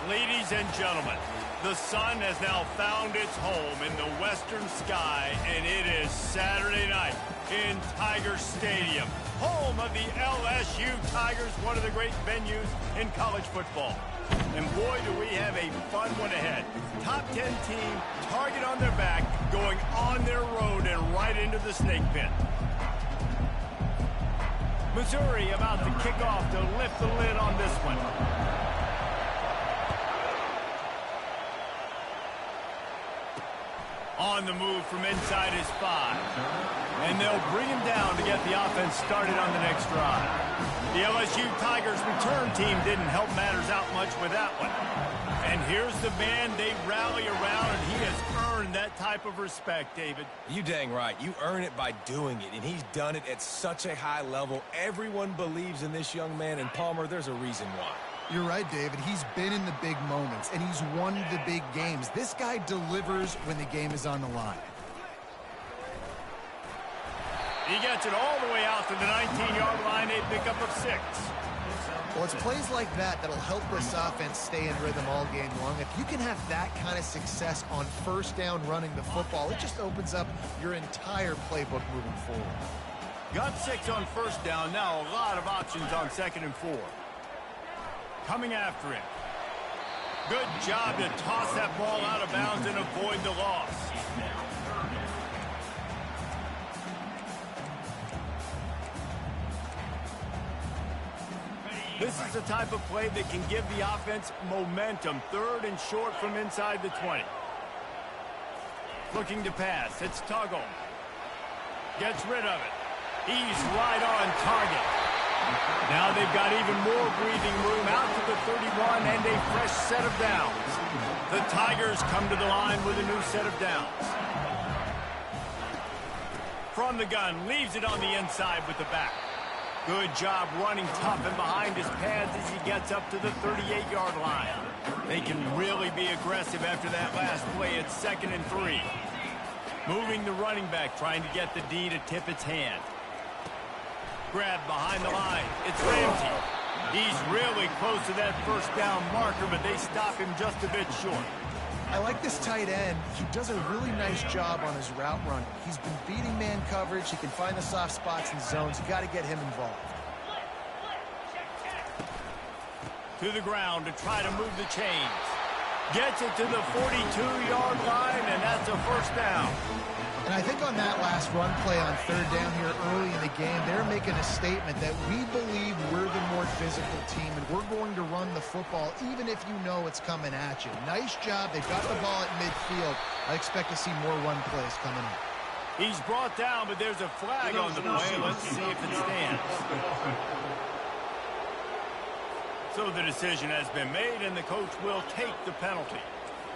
Ladies and gentlemen, the sun has now found its home in the western sky, and it is Saturday night in Tiger Stadium, home of the LSU Tigers, one of the great venues in college football. And boy, do we have a fun one ahead. Top 10 team, target on their back, going on their road and right into the snake pit. Missouri about to kick off to lift the lid on this one. On the move from inside his 5. And they'll bring him down to get the offense started on the next drive. The LSU Tigers return team didn't help matters out much with that one. And here's the man they rally around, and he has earned that type of respect, David. You dang right. You earn it by doing it, and he's done it at such a high level. Everyone believes in this young man, and Palmer, there's a reason why. You're right, David. He's been in the big moments, and he's won the big games. This guy delivers when the game is on the line. He gets it all the way out to the 19-yard line, a pickup of 6. Well, it's plays like that that'll help this offense stay in rhythm all game long. If you can have that kind of success on first down running the football, it just opens up your entire playbook moving forward. Got 6 on first down. Now a lot of options on 2nd and 4. Coming after it. Good job to toss that ball out of bounds and avoid the loss. This is the type of play that can give the offense momentum. 3rd and short from inside the 20. Looking to pass. It's Tuggle. Gets rid of it. He's right on target. Now they've got even more breathing room out to the 31 and a fresh set of downs. The Tigers come to the line with a new set of downs. From the gun, leaves it on the inside with the back. Good job running tough and behind his pads as he gets up to the 38-yard line. They can really be aggressive after that last play. It's 2nd and 3. Moving the running back, trying to get the D to tip its hand. Grab behind the line. It's Ramsey. He's really close to that first down marker, but they stop him just a bit short. I like this tight end. He does a really nice job on his route run. He's been beating man coverage. He can find the soft spots and zones. You got to get him involved. To the ground to try to move the chains. Gets it to the 42-yard line, and that's a first down. And I think on that last run play on 3rd down here early in the game, they're making a statement that we believe we're the more physical team, and we're going to run the football even if you know it's coming at you. Nice job. They've got the ball at midfield. I expect to see more run plays coming up. He's brought down, but there's a flag on the play. Let's see if it stands. So the decision has been made, and the coach will take the penalty.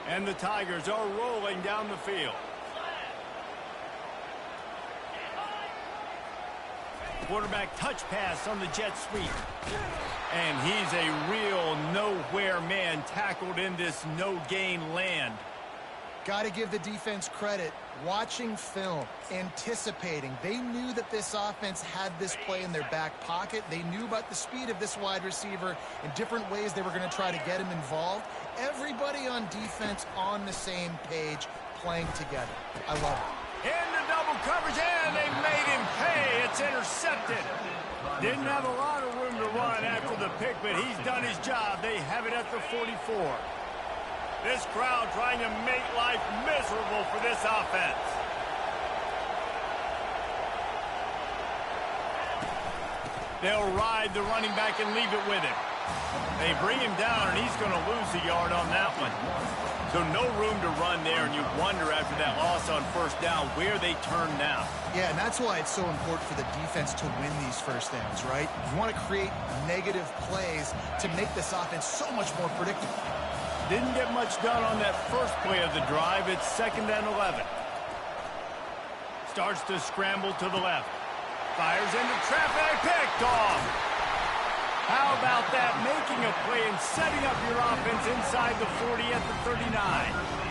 And the Tigers are rolling down the field. Quarterback touch pass on the jet sweep. And he's a real nowhere man tackled in this no-gain land. Got to give the defense credit. Watching film, anticipating. They knew that this offense had this play in their back pocket. They knew about the speed of this wide receiver in different ways they were going to try to get him involved. Everybody on defense on the same page, playing together. I love it. Into double coverage, and they made him pay. It's intercepted. Didn't have a lot of room to run after the pick, but he's done his job. They have it at the 44. This crowd trying to make life miserable for this offense. They'll ride the running back and leave it with him. They bring him down, and he's going to lose a yard on that one. So no room to run there, and you wonder after that loss on first down where they turn now. Yeah, and that's why it's so important for the defense to win these first downs, right? You want to create negative plays to make this offense so much more predictable. Didn't get much done on that first play of the drive. It's 2nd and 11. Starts to scramble to the left. Fires into traffic, picked off. How about that? Making a play and setting up your offense inside the 40 at the 39.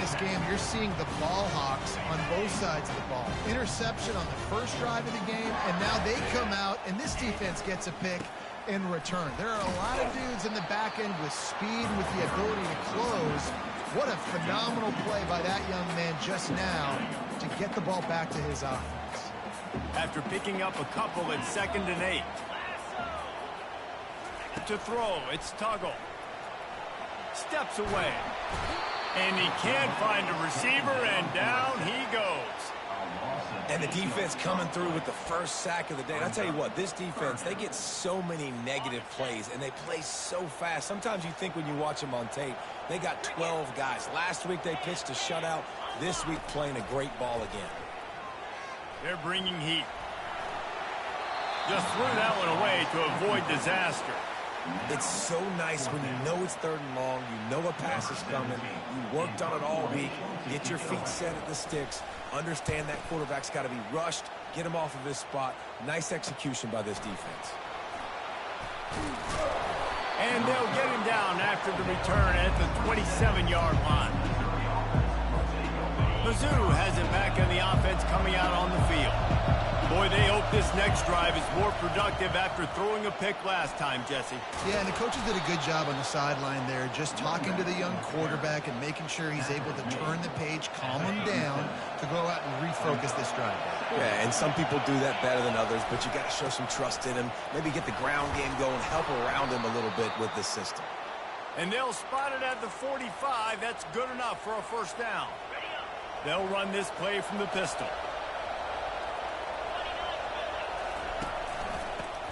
this game, you're seeing the ball hawks on both sides of the ball. Interception on the first drive of the game, and now they come out, and this defense gets a pick in return. There are a lot of dudes in the back end with speed, with the ability to close. What a phenomenal play by that young man just now to get the ball back to his offense. After picking up a couple at 2nd and 8. To throw, it's Tuggle. Steps away. And he can't find a receiver, and down he goes. And the defense coming through with the first sack of the day. And I'll tell you what, this defense, they get so many negative plays, and they play so fast. Sometimes you think when you watch them on tape, they got 12 guys. Last week they pitched a shutout. This week playing a great ball again. They're bringing heat. Just threw that one away to avoid disaster. It's so nice when you know it's 3rd and long, you know a pass is coming, you worked on it all week, get your feet set at the sticks, understand that quarterback's got to be rushed, get him off of his spot. Nice execution by this defense. And they'll get him down after the return at the 27-yard line. Mizzou has it back in the offense coming out on the field. Boy, they hope this next drive is more productive after throwing a pick last time, Jesse. Yeah, and the coaches did a good job on the sideline there, just talking to the young quarterback and making sure he's able to turn the page, calm him down, to go out and refocus this drive. Yeah, and some people do that better than others, but you got to show some trust in him, maybe get the ground game going, help around him a little bit with this system. And they'll spot it at the 45. That's good enough for a first down. They'll run this play from the pistol.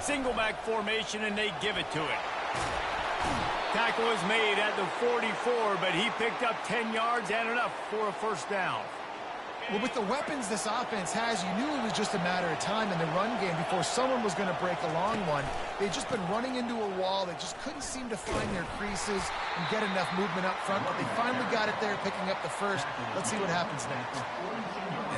Single back formation, and they give it to him. Tackle is made at the 44, but he picked up 10 yards and enough for a first down. Well, with the weapons this offense has, you knew it was just a matter of time in the run game before someone was going to break a long one. They'd just been running into a wall. They just couldn't seem to find their creases and get enough movement up front, but they finally got it there, picking up the first. Let's see what happens next.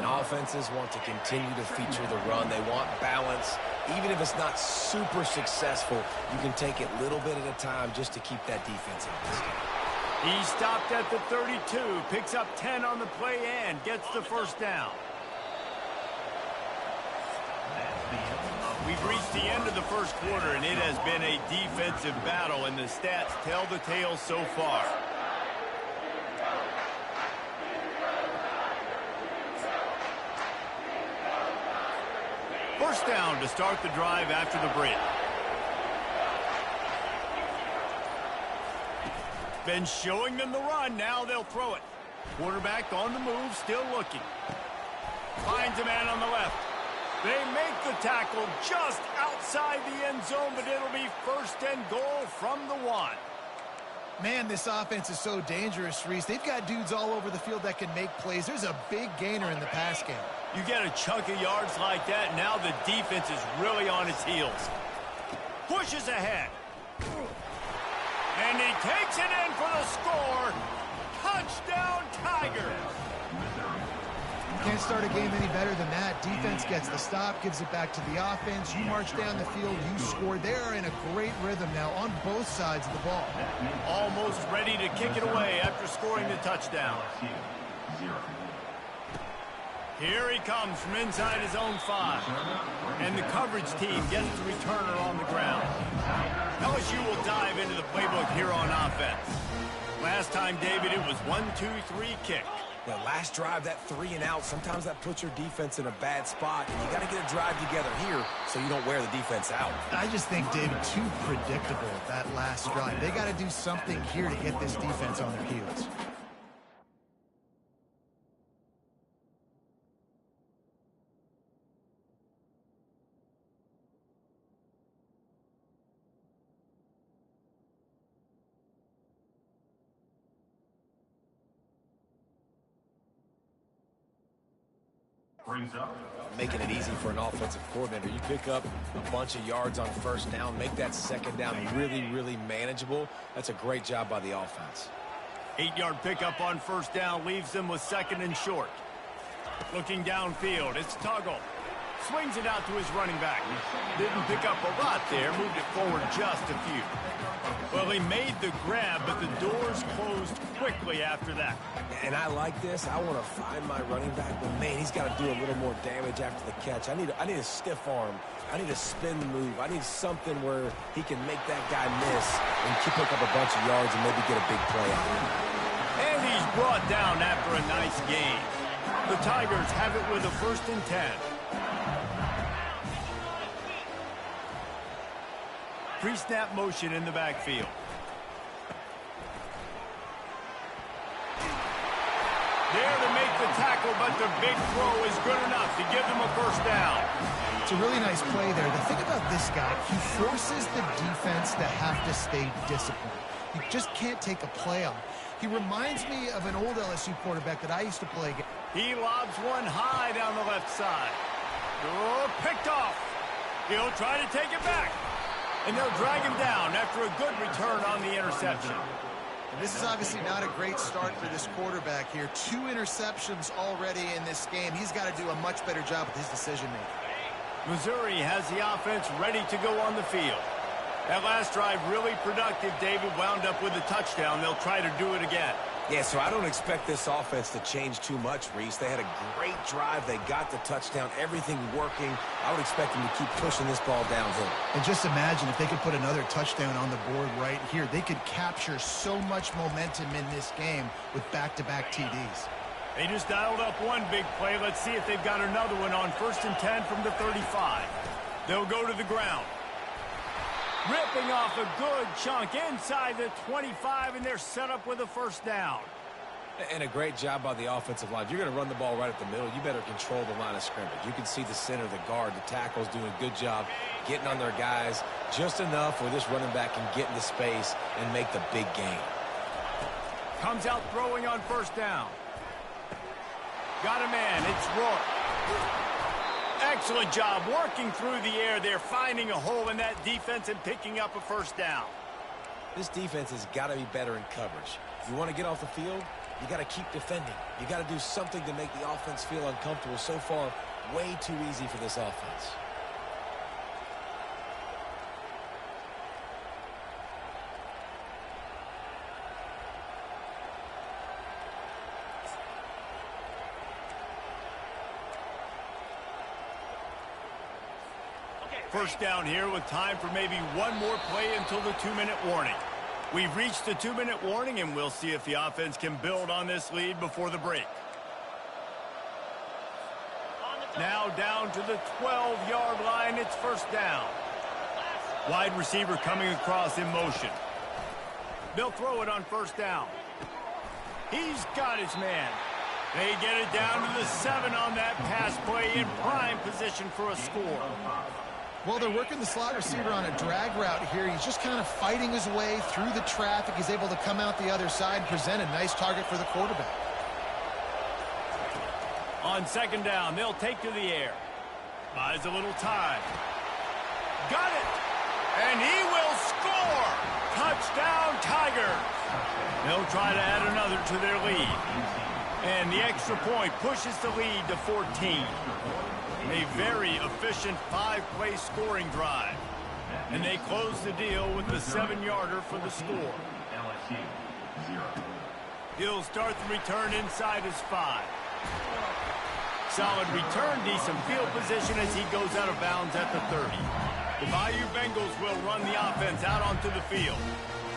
And offenses want to continue to feature the run. They want balance. Even if it's not super successful, you can take it little bit at a time just to keep that defense honest. He stopped at the 32, picks up 10 on the play and gets the first down. We've reached the end of the first quarter, and it has been a defensive battle, and the stats tell the tale so far. First down to start the drive after the break. Been showing them the run. Now they'll throw it. Quarterback on the move, still looking. Finds a man on the left. They make the tackle just outside the end zone, but it'll be 1st and goal from the 1. Man, this offense is so dangerous, Reese. They've got dudes all over the field that can make plays. There's a big gainer in the pass game. You get a chunk of yards like that, now the defense is really on its heels. Pushes ahead. And he takes it in for the score. Touchdown, Tigers. Can't start a game any better than that. Defense gets the stop, gives it back to the offense. You march down the field, you score. They are in a great rhythm now on both sides of the ball. Almost ready to kick it away after scoring the touchdown. Here he comes from inside his own 5. And the coverage team gets the returner on the ground. LSU will dive into the playbook here on offense. Last time, David, it was 1-2-3 kick. The last drive, that 3 and out, sometimes that puts your defense in a bad spot, and you got to get a drive together here so you don't wear the defense out. I just think, David, too predictable, that last drive. They got to do something here to get this defense on their heels. Making it easy for an offensive coordinator. You pick up a bunch of yards on first down, make that second down really, really manageable. That's a great job by the offense. 8-yard pickup on first down leaves them with 2nd and short. Looking downfield, it's Tuggle. Swings it out to his running back. Didn't pick up a lot there. Moved it forward just a few. Well, he made the grab, but the doors closed quickly after that. And I like this. I want to find my running back, but man, he's got to do a little more damage after the catch. I need a stiff arm. I need a spin move. I need something where he can make that guy miss and pick up a bunch of yards and maybe get a big play out of it. And he's brought down after a nice gain. The Tigers have it with a 1st and 10. Pre-snap motion in the backfield. There to make the tackle, but the big throw is good enough to give them a 1st down. It's a really nice play there. The thing about this guy, he forces the defense to have to stay disciplined. You just can't take a play on. He reminds me of an old LSU quarterback that I used to play against. He lobs one high down the left side. Oh, picked off. He'll try to take it back. And they'll drag him down after a good return on the interception. And this is obviously not a great start for this quarterback here. 2 interceptions already in this game. He's got to do a much better job with his decision-making. Missouri has the offense ready to go on the field. That last drive really productive. David wound up with a touchdown. They'll try to do it again. Yeah, so I don't expect this offense to change too much, Reese. They had a great drive. They got the touchdown. Everything working. I would expect them to keep pushing this ball downhill. And just imagine if they could put another touchdown on the board right here. They could capture so much momentum in this game with back-to-back TDs. They just dialed up one big play. Let's see if they've got another one on 1st and 10 from the 35. They'll go to the ground. Ripping off a good chunk inside the 25, and they're set up with a 1st down. And a great job by the offensive line. If you're going to run the ball right at the middle, you better control the line of scrimmage. You can see the center, the guard, the tackles doing a good job getting on their guys just enough where this running back can get into space and make the big gain. Comes out throwing on 1st down. Got a man. It's Roy. Excellent job working through the air there, finding a hole in that defense and picking up a 1st down. This defense has got to be better in coverage. If you want to get off the field, you got to keep defending. You got to do something to make the offense feel uncomfortable. So far, way too easy for this offense. First down here with time for maybe one more play until the 2-minute warning. We've reached the 2-minute warning, and we'll see if the offense can build on this lead before the break. Now down to the 12-yard line. It's 1st down. Wide receiver coming across in motion. They'll throw it on 1st down. He's got his man. They get it down to the 7 on that pass play in prime position for a score. Well, they're working the slot receiver on a drag route here. He's just kind of fighting his way through the traffic. He's able to come out the other side and present a nice target for the quarterback. On 2nd down, they'll take to the air. Buys a little time. Got it! And he will score! Touchdown, Tigers! They'll try to add another to their lead. And the extra point pushes the lead to 14. A very efficient 5-play scoring drive. And they close the deal with the 7-yarder for the score. He'll start the return inside his 5. Solid return, decent field position as he goes out of bounds at the 30. The Bayou Bengals will run the offense out onto the field.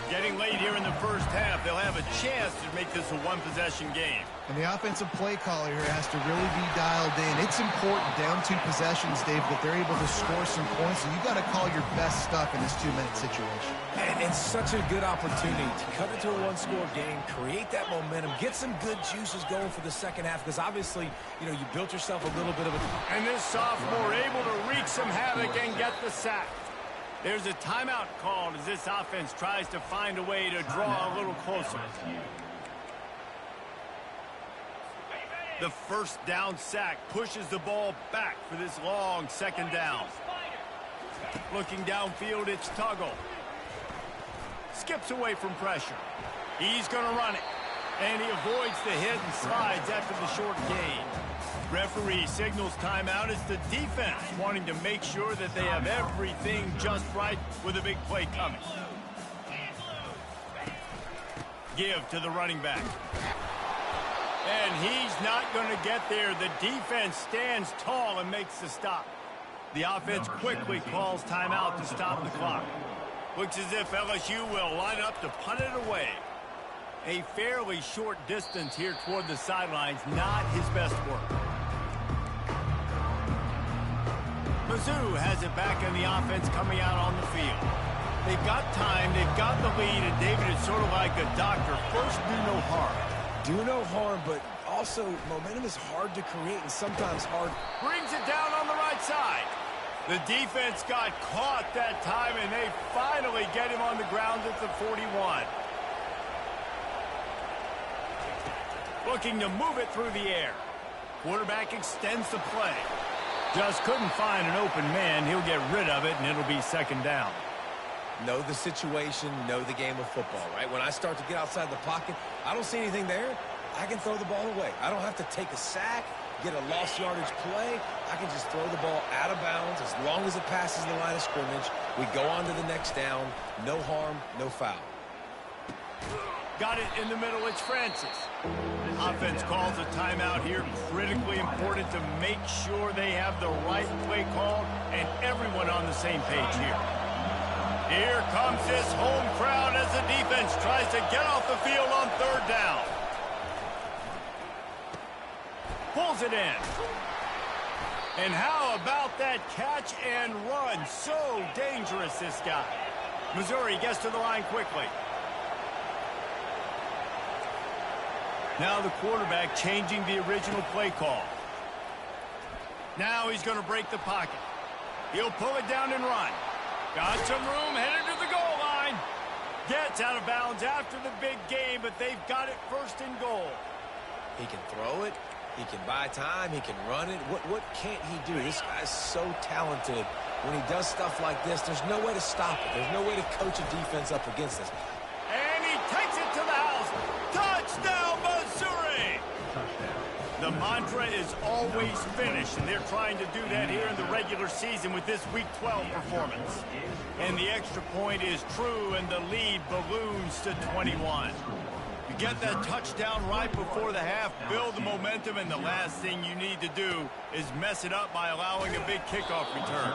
Getting late here in the 1st half, they'll have a chance to make this a 1-possession game. And the offensive play caller here has to really be dialed in. It's important down 2 possessions, Dave, that they're able to score some points. So you got to call your best stuff in this 2-minute situation. And it's such a good opportunity to cut into a 1-score game, create that momentum, get some good juices going for the 2nd half, because obviously, you know, you built yourself a little bit of a... And this sophomore able to wreak some havoc and get the sack. There's a timeout called as this offense tries to find a way to draw a little closer. The 1st down sack pushes the ball back for this long 2nd down. Looking downfield, it's Tuggle. Skips away from pressure. He's going to run it. And he avoids the hit and slides after the short gain. Referee signals timeout as the defense wanting to make sure that they have everything just right with a big play coming. Give to the running back. And he's not going to get there. The defense stands tall and makes the stop. The offense quickly calls timeout to stop the clock. Looks as if LSU will line up to punt it away. A fairly short distance here toward the sidelines, not his best work. Mizzou has it back in the offense coming out on the field. They've got time, they've got the lead, and David is sort of like a doctor. First, do no harm. Do no harm, but also momentum is hard to create and sometimes hard. Brings it down on the right side. The defense got caught that time, and they finally get him on the ground at the 41. Looking to move it through the air. Quarterback extends the play. Just couldn't find an open man. He'll get rid of it, and it'll be second down. Know the situation, know the game of football, right? When I start to get outside the pocket, I don't see anything there. I can throw the ball away. I don't have to take a sack, get a lost yardage play. I can just throw the ball out of bounds as long as it passes the line of scrimmage. We go on to the next down. No harm, no foul. Got it in the middle. It's Francis. Offense calls a timeout here. Critically important to make sure they have the right play call and everyone on the same page here. Here comes this home crowd as the defense tries to get off the field on third down. Pulls it in. And how about that catch and run? So dangerous, this guy. Missouri gets to the line quickly. Now the quarterback changing the original play call. Now he's going to break the pocket. He'll pull it down and run. Got some room, headed to the goal line. Gets out of bounds after the big game, but they've got it first and goal. He can throw it. He can buy time. He can run it. What can't he do? This guy's so talented. When he does stuff like this, there's no way to stop it. There's no way to coach a defense up against this. And he takes it to the house. Touchdown, Missouri! The mantra is always finish, and they're trying to do that here in the regular season with this Week 12 performance. And the extra point is true, and the lead balloons to 21. You get that touchdown right before the half, build the momentum, and the last thing you need to do is mess it up by allowing a big kickoff return.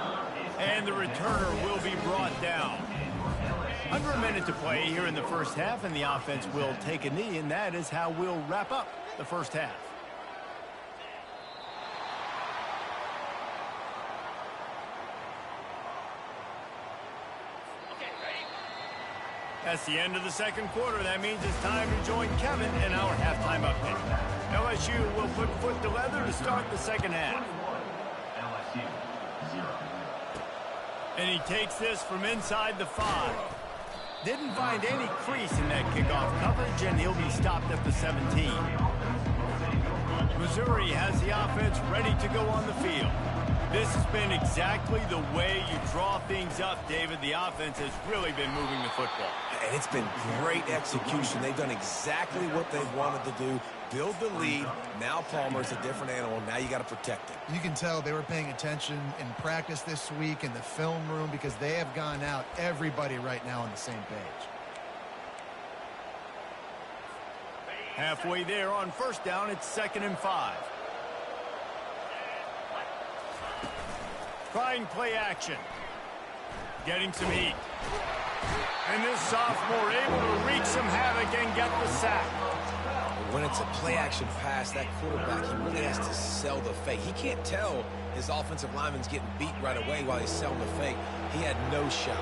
And the returner will be brought down. Under a minute to play here in the first half, and the offense will take a knee, and that is how we'll wrap up the first half. That's the end of the second quarter. That means it's time to join Kevin in our halftime update. LSU will put foot to leather to start the second half. LSU 0. And he takes this from inside the 5. Didn't find any crease in that kickoff coverage, and he'll be stopped at the 17. Missouri has the offense ready to go on the field. This has been exactly the way you draw things up, David. The offense has really been moving the football. And it's been great execution. They've done exactly what they've wanted to do. Build the lead. Now Palmer's a different animal. Now you got to protect it. You can tell they were paying attention in practice this week in the film room because they have gone out, everybody right now on the same page. Halfway there on first down, it's 2nd and 5. Trying play action. Getting some heat. And this sophomore able to wreak some havoc and get the sack. When it's a play-action pass, that quarterback, he really has to sell the fake. He can't tell his offensive lineman's getting beat right away while he's selling the fake. He had no shot.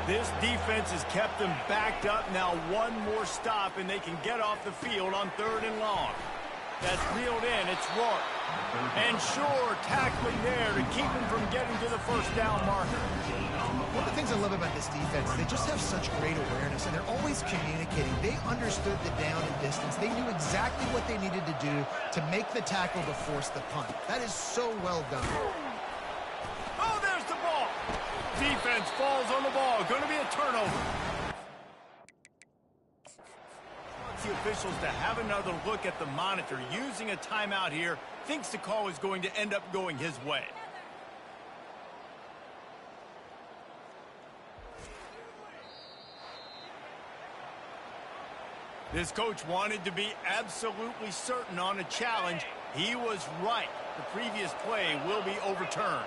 This defense has kept them backed up. Now one more stop, and they can get off the field on 3rd and long. That's reeled in. It's Rourke. And sure, tackling there to keep him from getting to the first down marker. One of the things I love about this defense is they just have such great awareness, and they're always communicating. They understood the down and distance. They knew exactly what they needed to do to make the tackle to force the punt. That is so well done. Oh, there's the ball. Defense falls on the ball. Going to be a turnover. the officials to have another look at the monitor. Using a timeout here, thinks the call is going to end up going his way. This coach wanted to be absolutely certain on a challenge. He was right. The previous play will be overturned.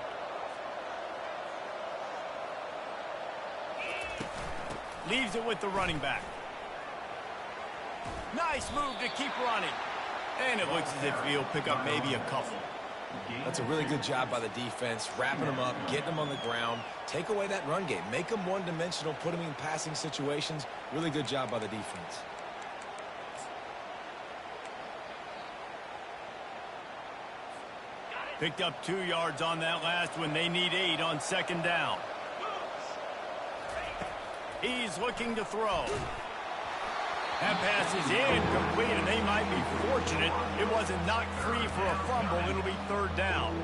Leaves it with the running back. Nice move to keep running. And it looks as if he'll pick up maybe a couple. That's a really good job by the defense, wrapping them up, getting them on the ground. Take away that run game. Make them one-dimensional, put them in passing situations. Really good job by the defense. Picked up 2 yards on that last one. They need 8 on second down. He's looking to throw. That pass is incomplete, and they might be fortunate it wasn't knocked free for a fumble. It'll be third down.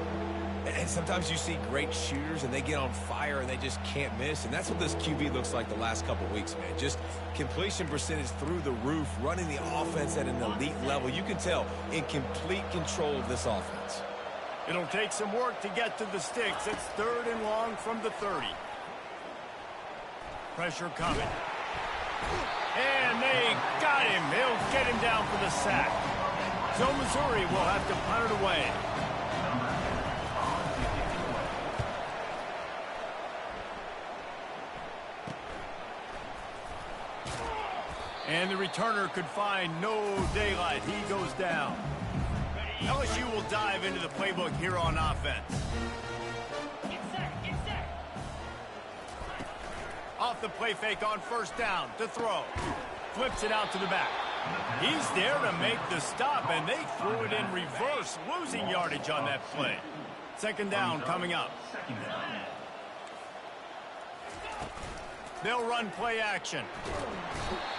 And sometimes you see great shooters, and they get on fire, and they just can't miss. And that's what this QB looks like the last couple weeks, man. Just completion percentage through the roof, running the offense at an elite level. You can tell in complete control of this offense. It'll take some work to get to the sticks. It's third and long from the 30. Pressure coming. And they got him. They'll get him down for the sack. So Missouri will have to punt it away. And the returner could find no daylight. He goes down. LSU will dive into the playbook here on offense. Off the play fake on first down to throw. Flips it out to the back. He's there to make the stop, and they threw it in reverse, losing yardage on that play. Second down coming up. They'll run play action.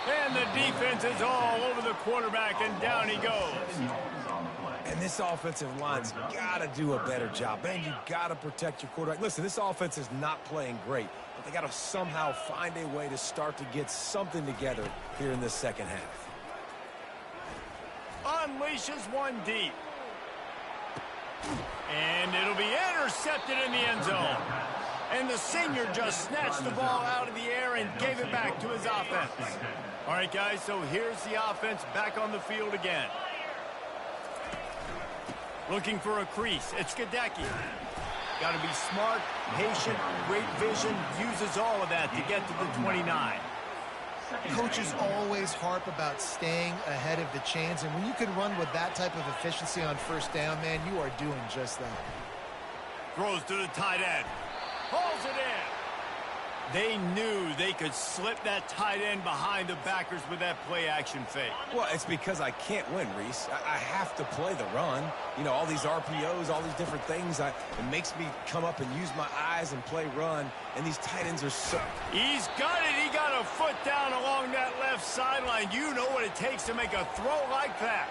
And the defense is all over the quarterback, and down he goes. And this offensive line's got to do a better job. Man, you got to protect your quarterback. Listen, this offense is not playing great, but they got to somehow find a way to start to get something together here in this second half. Unleashes one deep. And it'll be intercepted in the end zone. And the senior just snatched the ball out of the air and gave it back to his offense. All right, guys, so here's the offense back on the field again. Looking for a crease. It's Gadecki. Got to be smart, patient, great vision. Uses all of that to get to the 29. Coaches always harp about staying ahead of the chains, and when you can run with that type of efficiency on first down, man, you are doing just that. Throws to the tight end. Pulls it in. They knew they could slip that tight end behind the backers with that play-action fake. Well, it's because I can't win, Reese. I have to play the run. You know, all these RPOs, all these different things. It makes me come up and use my eyes and play run, and these tight ends are so... He's got it. He got a foot down along that left sideline. You know what it takes to make a throw like that.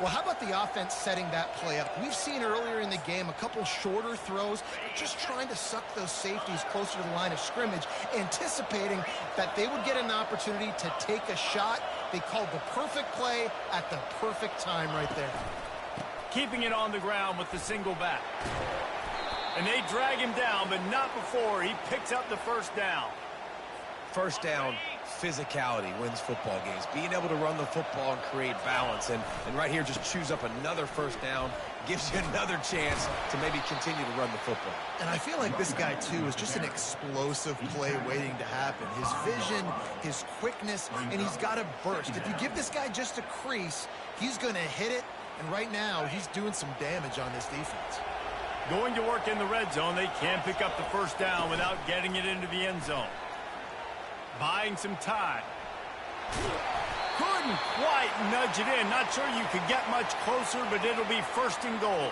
Well, how about the offense setting that play up? We've seen earlier in the game a couple shorter throws, just trying to suck those safeties closer to the line of scrimmage, anticipating that they would get an opportunity to take a shot. They called the perfect play at the perfect time right there. Keeping it on the ground with the single back. And they drag him down, but not before he picks up the first down. First down, physicality wins football games. Being able to run the football and create balance. And right here, just choose up another first down. Gives you another chance to maybe continue to run the football. And I feel like this guy, too, is just an explosive play waiting to happen. His vision, his quickness, and he's got a burst. If you give this guy just a crease, he's going to hit it. And right now, he's doing some damage on this defense. Going to work in the red zone. They can't pick up the first down without getting it into the end zone. Buying some time. Couldn't quite nudge it in. Not sure you could get much closer, but it'll be first and goal.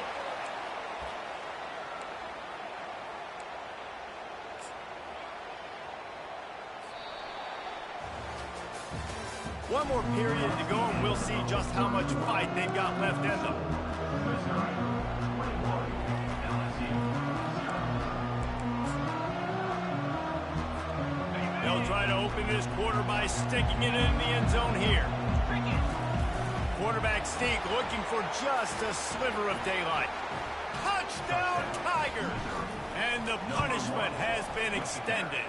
One more period to go, and we'll see just how much fight they've got left in them. They'll try to open this quarter by sticking it in the end zone here. Quarterback sneak looking for just a sliver of daylight. Touchdown, Tigers! And the punishment has been extended.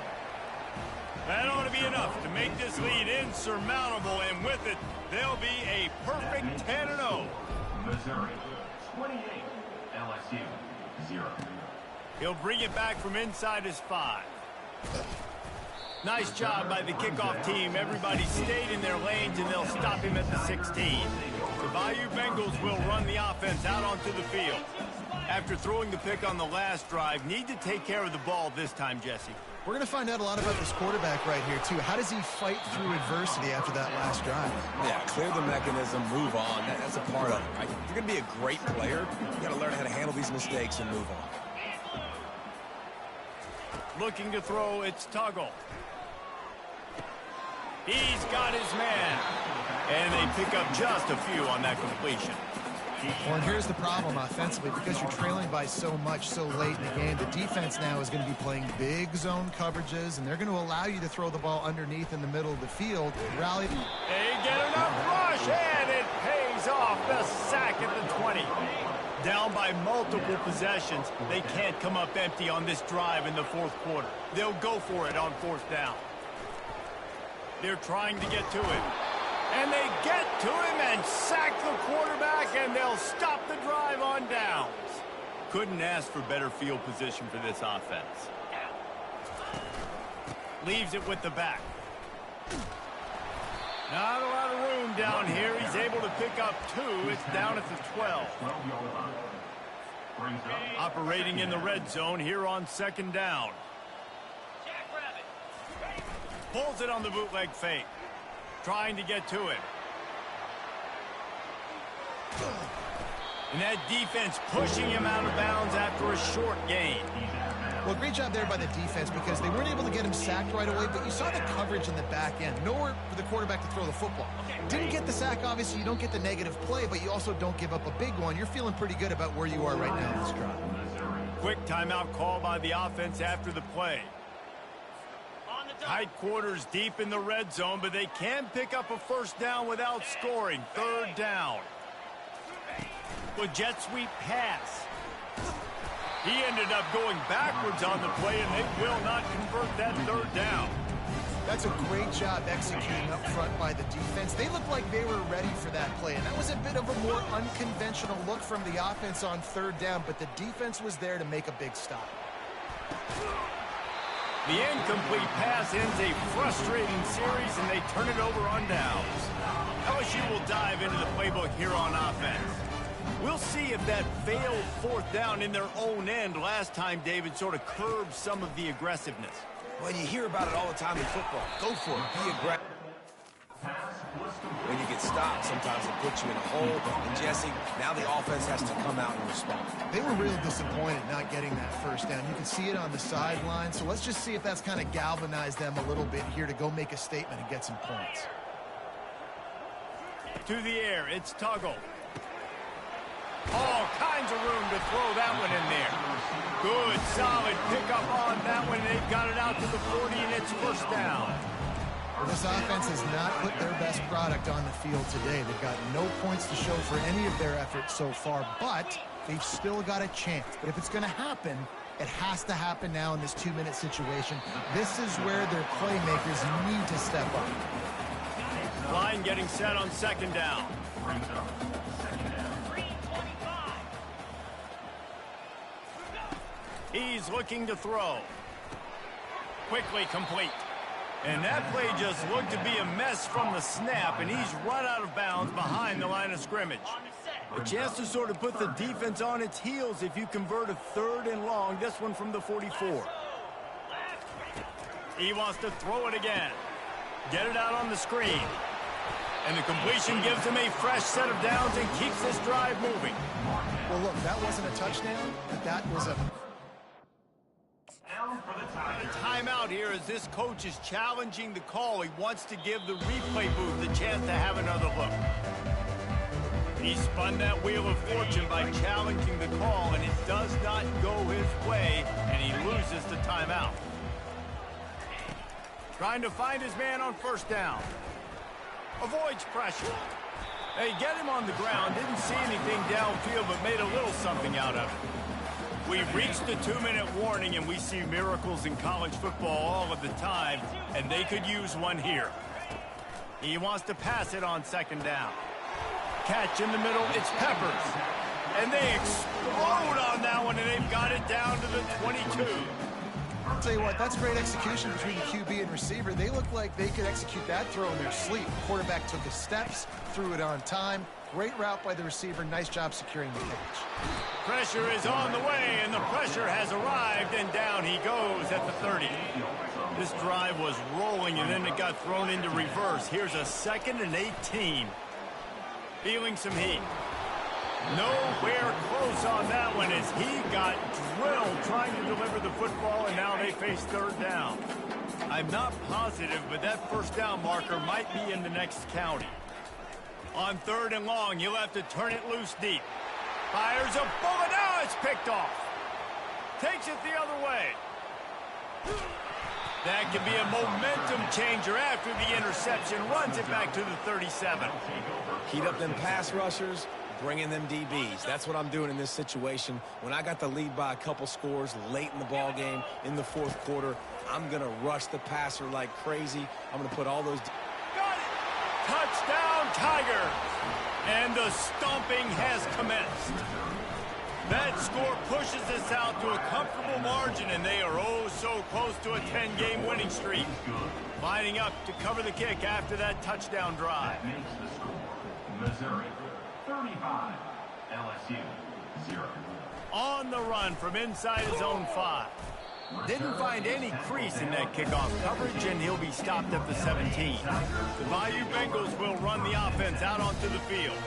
That ought to be enough to make this lead insurmountable, and with it, they'll be a perfect 10-0. Missouri, 28. LSU, 0. He'll bring it back from inside his 5. Nice job by the kickoff team. Everybody stayed in their lanes, and they'll stop him at the 16. The Bayou Bengals will run the offense out onto the field. After throwing the pick on the last drive, need to take care of the ball this time, Jesse. We're going to find out a lot about this quarterback right here, too. How does he fight through adversity after that last drive? Yeah, clear the mechanism, move on. That's a part of it, right? If you're going to be a great player, you got to learn how to handle these mistakes and move on. Looking to throw, it's Tuggle. He's got his man. And they pick up just a few on that completion. Well, and here's the problem offensively. Because you're trailing by so much so late in the game, the defense now is going to be playing big zone coverages, and they're going to allow you to throw the ball underneath in the middle of the field. Rally. They get enough rush, and it pays off. The sack at the 20. Down by multiple possessions, they can't come up empty on this drive in the fourth quarter. They'll go for it on fourth down. They're trying to get to him. And they get to him and sack the quarterback, and they'll stop the drive on downs. Couldn't ask for better field position for this offense. Leaves it with the back. Not a lot of room down here. He's able to pick up 2. It's down at the 12. Operating in the red zone here on second down. Pulls it on the bootleg fake. Trying to get to it. And that defense pushing him out of bounds after a short gain. Well, great job there by the defense because they weren't able to get him sacked right away, but you saw the coverage in the back end. Nowhere for the quarterback to throw the football. Didn't get the sack, obviously. You don't get the negative play, but you also don't give up a big one. You're feeling pretty good about where you are right now in this drive. Quick timeout call by the offense after the play. Tight quarters deep in the red zone, but they can pick up a first down without scoring. Third down. With jet sweep pass. He ended up going backwards on the play, and they will not convert that third down. That's a great job executing up front by the defense. They looked like they were ready for that play, and that was a bit of a more unconventional look from the offense on third down, but the defense was there to make a big stop. The incomplete pass ends a frustrating series, and they turn it over on downs. LSU will dive into the playbook here on offense. We'll see if that failed fourth down in their own end last time, David, sort of curbed some of the aggressiveness. Well, you hear about it all the time in football. Go for it. Be aggressive. When you get stopped, sometimes it puts you in a hole. And, Jesse, now the offense has to come out and respond. They were real disappointed not getting that first down. You can see it on the sideline. So let's just see if that's kind of galvanized them a little bit here to go make a statement and get some points. To the air, it's Tuggle. All kinds of room to throw that one in there. Good, solid pickup on that one. They've got it out to the 40, and it's first down. Well, this offense has not put their best product on the field today. They've got no points to show for any of their efforts so far, but they've still got a chance. But if it's going to happen, it has to happen now in this 2-minute situation. This is where their playmakers need to step up. Line getting set on second down. He's looking to throw. Quickly complete. And that play just looked to be a mess from the snap, and he's run out of bounds behind the line of scrimmage. A chance to sort of put the defense on its heels if you convert a third and long, this one from the 44. He wants to throw it again. Get it out on the screen. And the completion gives him a fresh set of downs and keeps this drive moving. Well, look, that wasn't a touchdown, but that was a... The timeout here as this coach is challenging the call. He wants to give the replay booth the chance to have another look. He spun that wheel of fortune by challenging the call, and it does not go his way, and he loses the timeout. Trying to find his man on first down. Avoids pressure. They get him on the ground, didn't see anything downfield, but made a little something out of it. We reached the 2-minute warning, and we see miracles in college football all of the time, and they could use one here. He wants to pass it on second down. Catch in the middle, it's Peppers. And they explode on that one, and they've got it down to the 22. I'll tell you what, that's great execution between the QB and receiver. They look like they could execute that throw in their sleep. Quarterback took the steps, threw it on time. Great route by the receiver. Nice job securing the catch. Pressure is on the way, and the pressure has arrived, and down he goes at the 30. This drive was rolling, and then it got thrown into reverse. Here's a 2nd and 18. Feeling some heat. Nowhere close on that one as he got drilled trying to deliver the football, and now they face third down. I'm not positive, but that first down marker might be in the next county. On 3rd and long, you'll have to turn it loose deep. Fires a bullet. Now it's picked off. Takes it the other way. That could be a momentum changer after the interception. Runs it back to the 37. Heat up them pass rushers, bring in them DBs. That's what I'm doing in this situation. When I got the lead by a couple scores late in the ball game in the 4th quarter, I'm going to rush the passer like crazy. I'm going to put all those... Got it! Touchdown, Tiger! And the stomping has commenced. That score pushes us out to a comfortable margin, and they are oh so close to a 10-game winning streak. Lining up to cover the kick after that touchdown drive. That makes the score Missouri 35, LSU 0. On the run from inside his own 5. Didn't find any crease in that kickoff coverage, and he'll be stopped at the 17. The Bayou Bengals will run the offense out onto the field.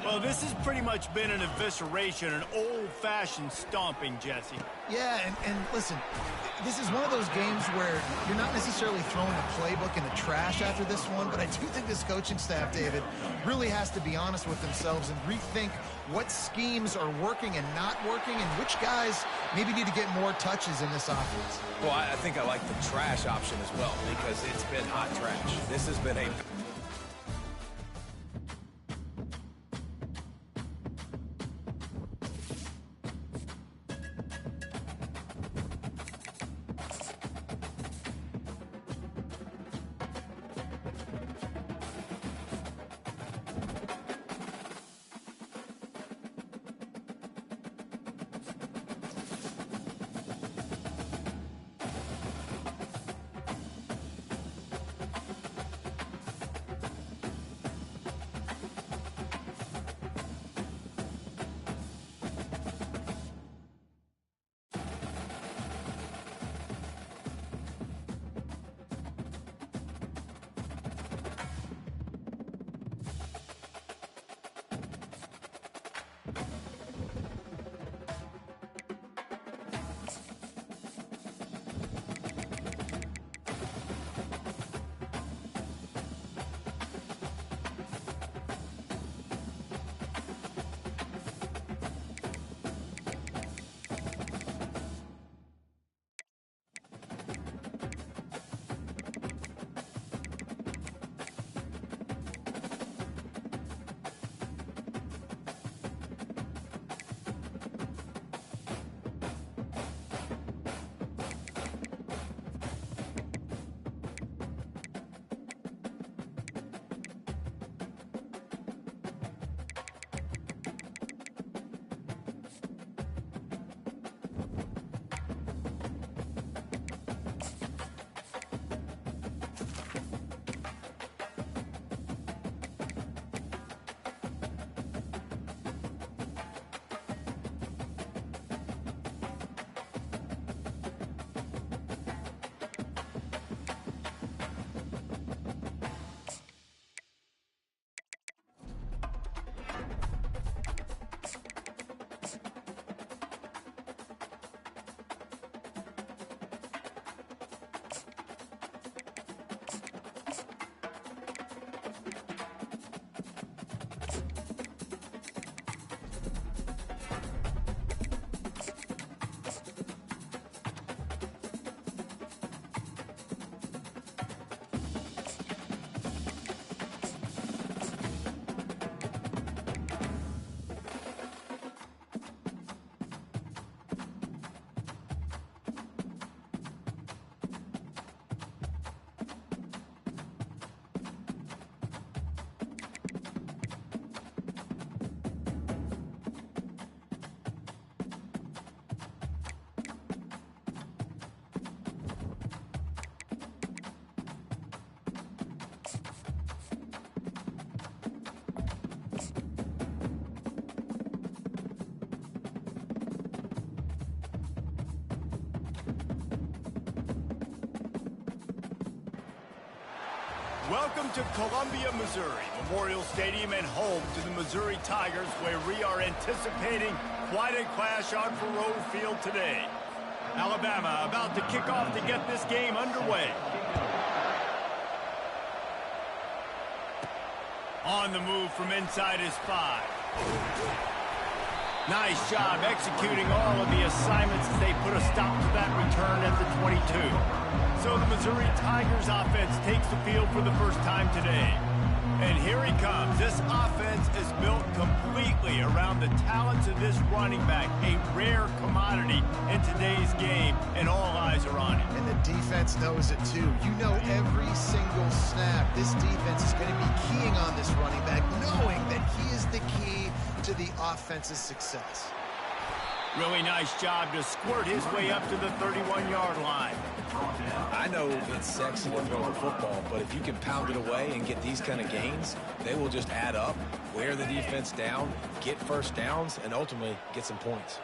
Well, this has pretty much been an evisceration, an old-fashioned stomping, Jesse. Yeah, and listen, this is one of those games where you're not necessarily throwing the playbook in the trash after this one, but I do think this coaching staff, David, really has to be honest with themselves and rethink what schemes are working and not working and which guys maybe need to get more touches in this offense. Well, I think I like the trash option as well because it's been hot trash. This has been a... Welcome to Columbia, Missouri, Memorial Stadium and home to the Missouri Tigers, where we are anticipating quite a clash on Faurot Field today. Alabama about to kick off to get this game underway. On the move from inside his 5. Nice job executing all of the assignments as they put a stop to that return at the 22. So the Missouri Tigers offense takes the field for the first time today. And here he comes. This offense is built completely around the talents of this running back, a rare commodity in today's game, and all eyes are on him. And the defense knows it too. You know every single snap, this defense is going to be keying on this running back, knowing that he is the key to the offense's success. Really nice job to squirt his way up to the 31-yard line. I know it's sexy to throw the football, but if you can pound it away and get these kind of gains, they will just add up, wear the defense down, get first downs, and ultimately get some points.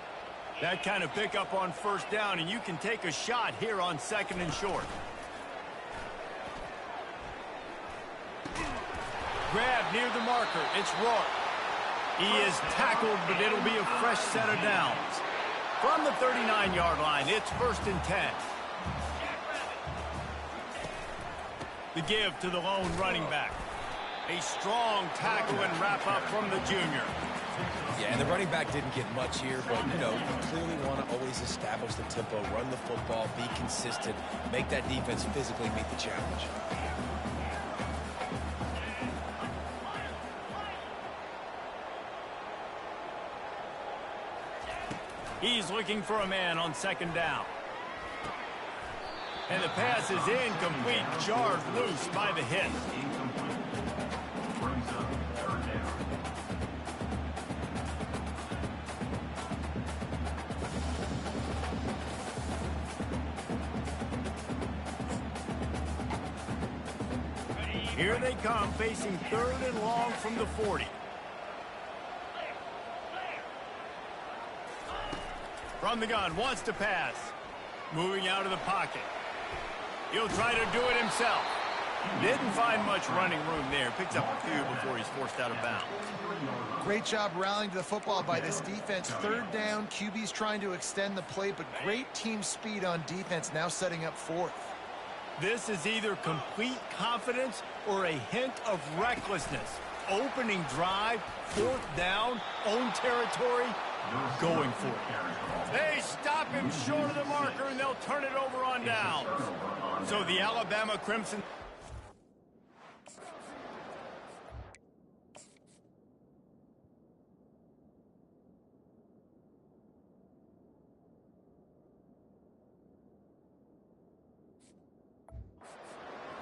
That kind of pickup on first down, and you can take a shot here on 2nd and short. Grab near the marker. It's Rourke. He is tackled, but it'll be a fresh set of downs. From the 39-yard line, it's 1st and 10. The give to the lone running back. A strong tackle and wrap-up from the junior. Yeah, and the running back didn't get much here, but, you know, you clearly want to always establish the tempo, run the football, be consistent, make that defense physically meet the challenge. He's looking for a man on 2nd down. And the pass is incomplete, jarred loose by the hit. Brings up 3rd down. Here they come, facing 3rd and long from the 40. From the gun, wants to pass. Moving out of the pocket. He'll try to do it himself. Didn't find much running room there. Picks up a few before he's forced out of bounds. Great job rallying to the football by this defense. 3rd down, QB's trying to extend the play, but great team speed on defense, now setting up 4th. This is either complete confidence or a hint of recklessness. Opening drive, 4th down, own territory, going for it. They stop him short of the marker, and they'll turn it over on downs. So the Alabama Crimson...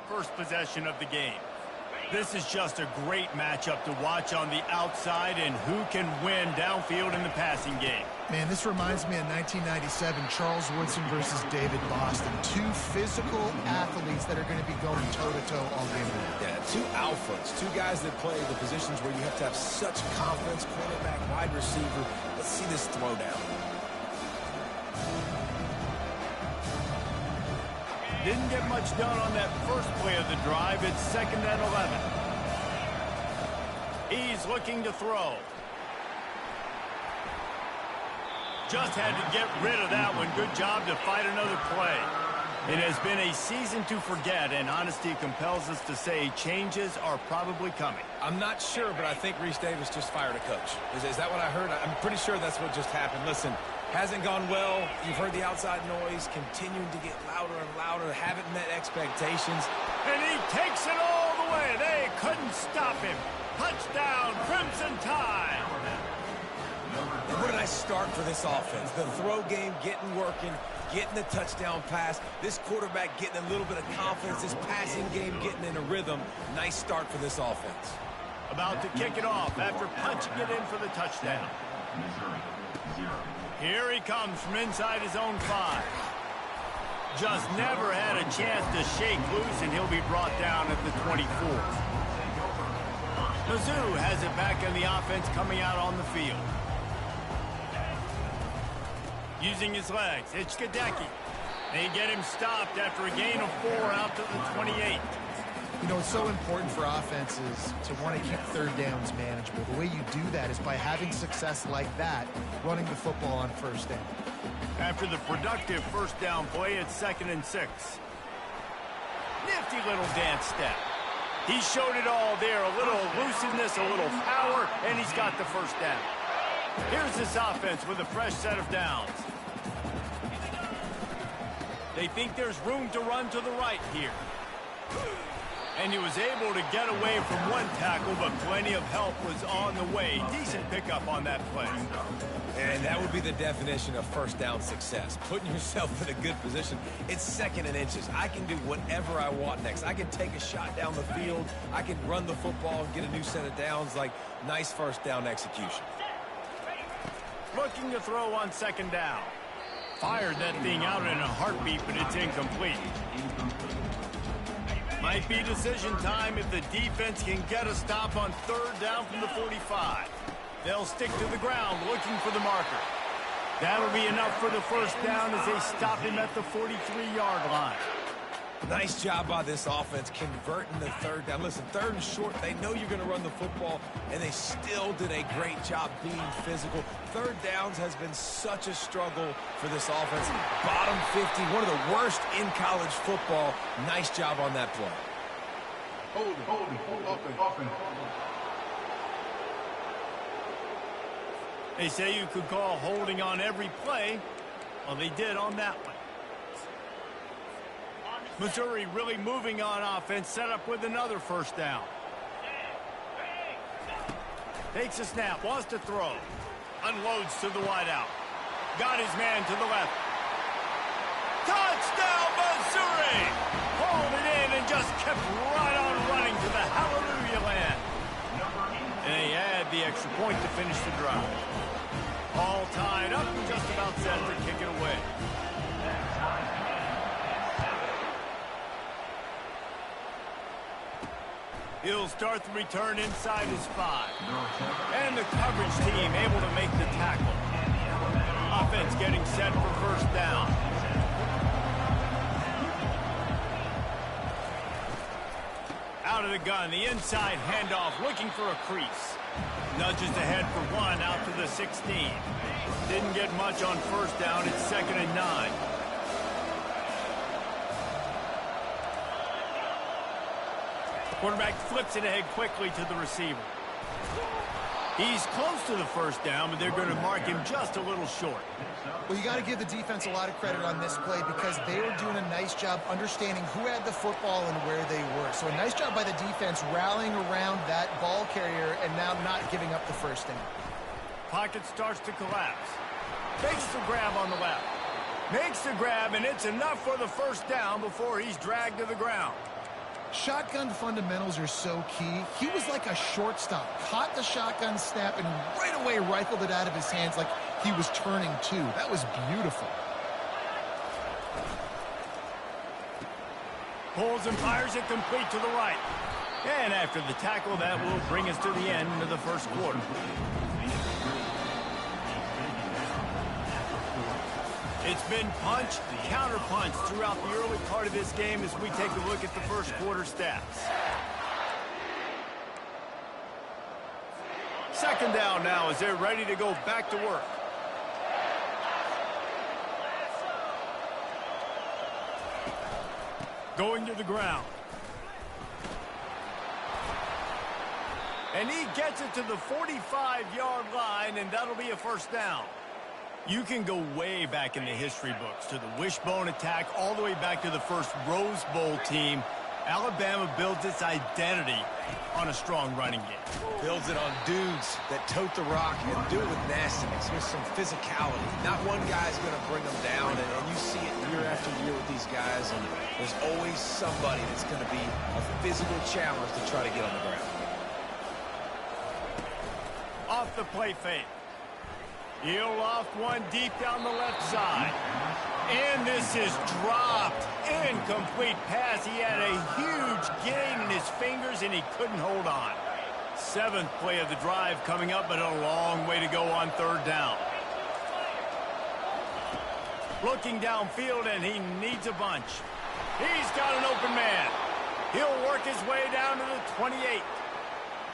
First possession of the game. This is just a great matchup to watch on the outside, and who can win downfield in the passing game. Man, this reminds me of 1997, Charles Woodson versus David Boston. 2 physical athletes that are going to be going toe-to-toe all game long. Yeah, 2 alphas, 2 guys that play the positions where you have to have such confidence, quarterback, wide receiver. Let's see this throwdown. Didn't get much done on that first play of the drive. It's 2nd and 11. He's looking to throw. Just had to get rid of that one. Good job to fight another play. It has been a season to forget, and honesty compels us to say changes are probably coming. I'm not sure, but I think Reese Davis just fired a coach. Is that what I heard? I'm pretty sure that's what just happened. Listen, hasn't gone well. You've heard the outside noise, continuing to get louder and louder, haven't met expectations. And he takes it all the way. They couldn't stop him. Touchdown, Crimson Tide. And what a nice start for this offense. The throw game getting working, getting the touchdown pass. This quarterback getting a little bit of confidence. This passing game getting in a rhythm. Nice start for this offense. About to kick it off after punching it in for the touchdown. Missouri 0. Here he comes from inside his own 5. Just never had a chance to shake loose, and he'll be brought down at the 24. Mizzou has it back in the offense coming out on the field. Using his legs, it's Gadecki. They get him stopped after a gain of 4 out to the 28. You know, it's so important for offenses to want to keep third downs manageable. The way you do that is by having success like that, running the football on first down. After the productive first down play, it's 2nd and 6. Nifty little dance step. He showed it all there, a little elusiveness, a little power, and he's got the first down. Here's this offense with a fresh set of downs. They think there's room to run to the right here. And he was able to get away from one tackle, but plenty of help was on the way. Decent pickup on that play. And that would be the definition of first down success. Putting yourself in a good position. It's 2nd and inches. I can do whatever I want next. I can take a shot down the field. I can run the football and get a new set of downs. Like, nice first down execution. Looking to throw on 2nd down. Fired that thing out in a heartbeat, but it's incomplete. Might be decision time if the defense can get a stop on 3rd down from the 45. They'll stick to the ground looking for the marker. That'll be enough for the first down as they stop him at the 43-yard line. Nice job by this offense converting the 3rd down. Listen, 3rd and short, they know you're going to run the football, and they still did a great job being physical. 3rd downs has been such a struggle for this offense. Bottom 50, one of the worst in college football. Nice job on that play. Hold. They say you could call holding on every play. Well, they did on that one. Missouri really moving on offense, set up with another first down. Takes a snap, wants to throw. Unloads to the wideout. Got his man to the left. Touchdown, Missouri! Hauled it in and just kept right on running to the hallelujah land. And they add the extra point to finish the drive. All tied up and just about set to kick it away. He'll start the return inside his 5. And the coverage team able to make the tackle. Offense getting set for first down. Out of the gun, the inside handoff, looking for a crease. Nudges ahead for 1 out to the 16. Didn't get much on first down. It's 2nd and 9. Quarterback flips it ahead quickly to the receiver. He's close to the first down, but they're going to mark him just a little short. Well, you got to give the defense a lot of credit on this play because they were doing a nice job understanding who had the football and where they were. So a nice job by the defense rallying around that ball carrier and now not giving up the first down. Pocket starts to collapse. Makes the grab on the left. Makes the grab, and it's enough for the first down before he's dragged to the ground. Shotgun fundamentals are so key. He was like a shortstop. Caught the shotgun snap and right away rifled it out of his hands like he was turning too. That was beautiful. Pulls and fires it complete to the right. And after the tackle, that will bring us to the end of the first quarter. It's been punch, counter-punch throughout the early part of this game as we take a look at the first quarter stats. Second down now as they're ready to go back to work. Going to the ground. And he gets it to the 45-yard line, and that'll be a first down. You can go way back in the history books to the wishbone attack all the way back to the first Rose Bowl team. Alabama builds its identity on a strong running game. Builds it on dudes that tote the rock and do it with nastiness. There's some physicality. Not one guy's going to bring them down, and you see it year after year with these guys, and there's always somebody that's going to be a physical challenge to try to get on the ground. Off the play fake. He'll loft one deep down the left side. And this is dropped. Incomplete pass. He had a huge gain in his fingers, and he couldn't hold on. 7th play of the drive coming up, but a long way to go on third down. Looking downfield, and he needs a bunch. He's got an open man. He'll work his way down to the 28.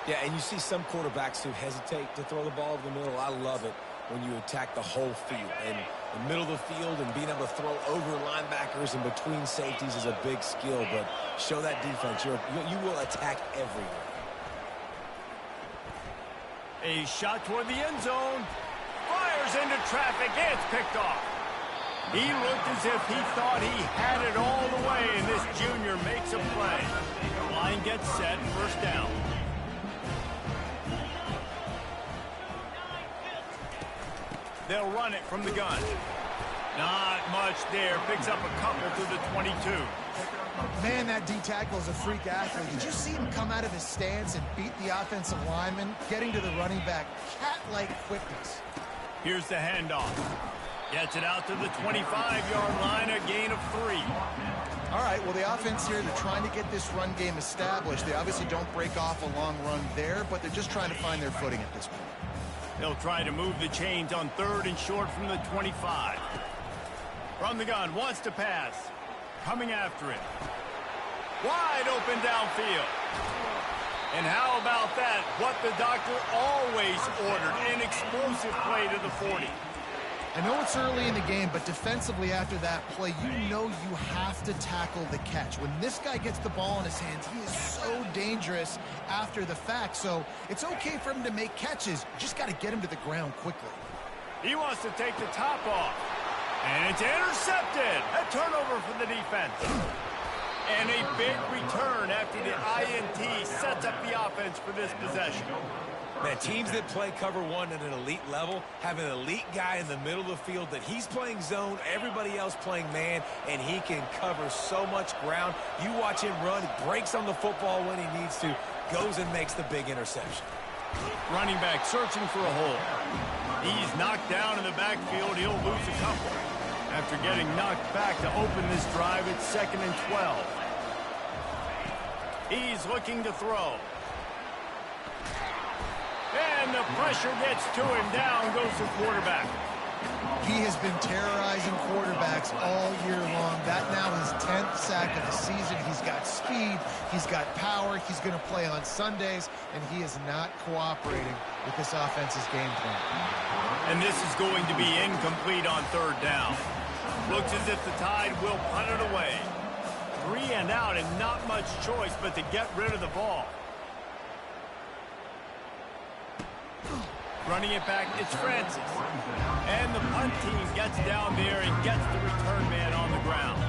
Yeah, and you see some quarterbacks who hesitate to throw the ball over the middle. I love it when you attack the whole field. And the middle of the field and being able to throw over linebackers and between safeties is a big skill. But show that defense. You will attack everywhere. A shot toward the end zone. Fires into traffic. It's picked off. He looked as if he thought he had it all the way, and this junior makes a play. The line gets set, first down. They'll run it from the gun. Not much there. Picks up a couple to the 22. Man, that D-tackle is a freak athlete. Did you see him come out of his stance and beat the offensive lineman, getting to the running back? Cat-like quickness. Here's the handoff. Gets it out to the 25-yard line, a gain of 3. All right, well, the offense here, they're trying to get this run game established. They obviously don't break off a long run there, but they're just trying to find their footing at this point. They'll try to move the chains on 3rd and short from the 25. From the gun, wants to pass. Coming after it. Wide open downfield. And how about that? What the doctor always ordered, an explosive play to the 40. I know it's early in the game, but defensively after that play, you know you have to tackle the catch. When this guy gets the ball in his hands, he is so dangerous after the fact. So it's okay for him to make catches. You just got to get him to the ground quickly. He wants to take the top off. And it's intercepted. A turnover for the defense. And a big return after the INT sets up the offense for this possession. Man, teams that play cover one at an elite level have an elite guy in the middle of the field that he's playing zone, everybody else playing man, and he can cover so much ground. You watch him run, breaks on the football when he needs to, goes and makes the big interception. Running back searching for a hole. He's knocked down in the backfield. He'll lose a couple. After getting knocked back to open this drive, it's 2nd and 12. He's looking to throw. And the pressure gets to him. Down goes the quarterback. He has been terrorizing quarterbacks all year long. That now his 10th sack of the season. He's got speed. He's got power. He's going to play on Sundays, and he is not cooperating with this offense's game plan. And this is going to be incomplete on 3rd down. Looks as if the Tide will punt it away. 3 and out and not much choice but to get rid of the ball. Running it back, it's Francis. And the punt team gets down there and gets the return man on the ground.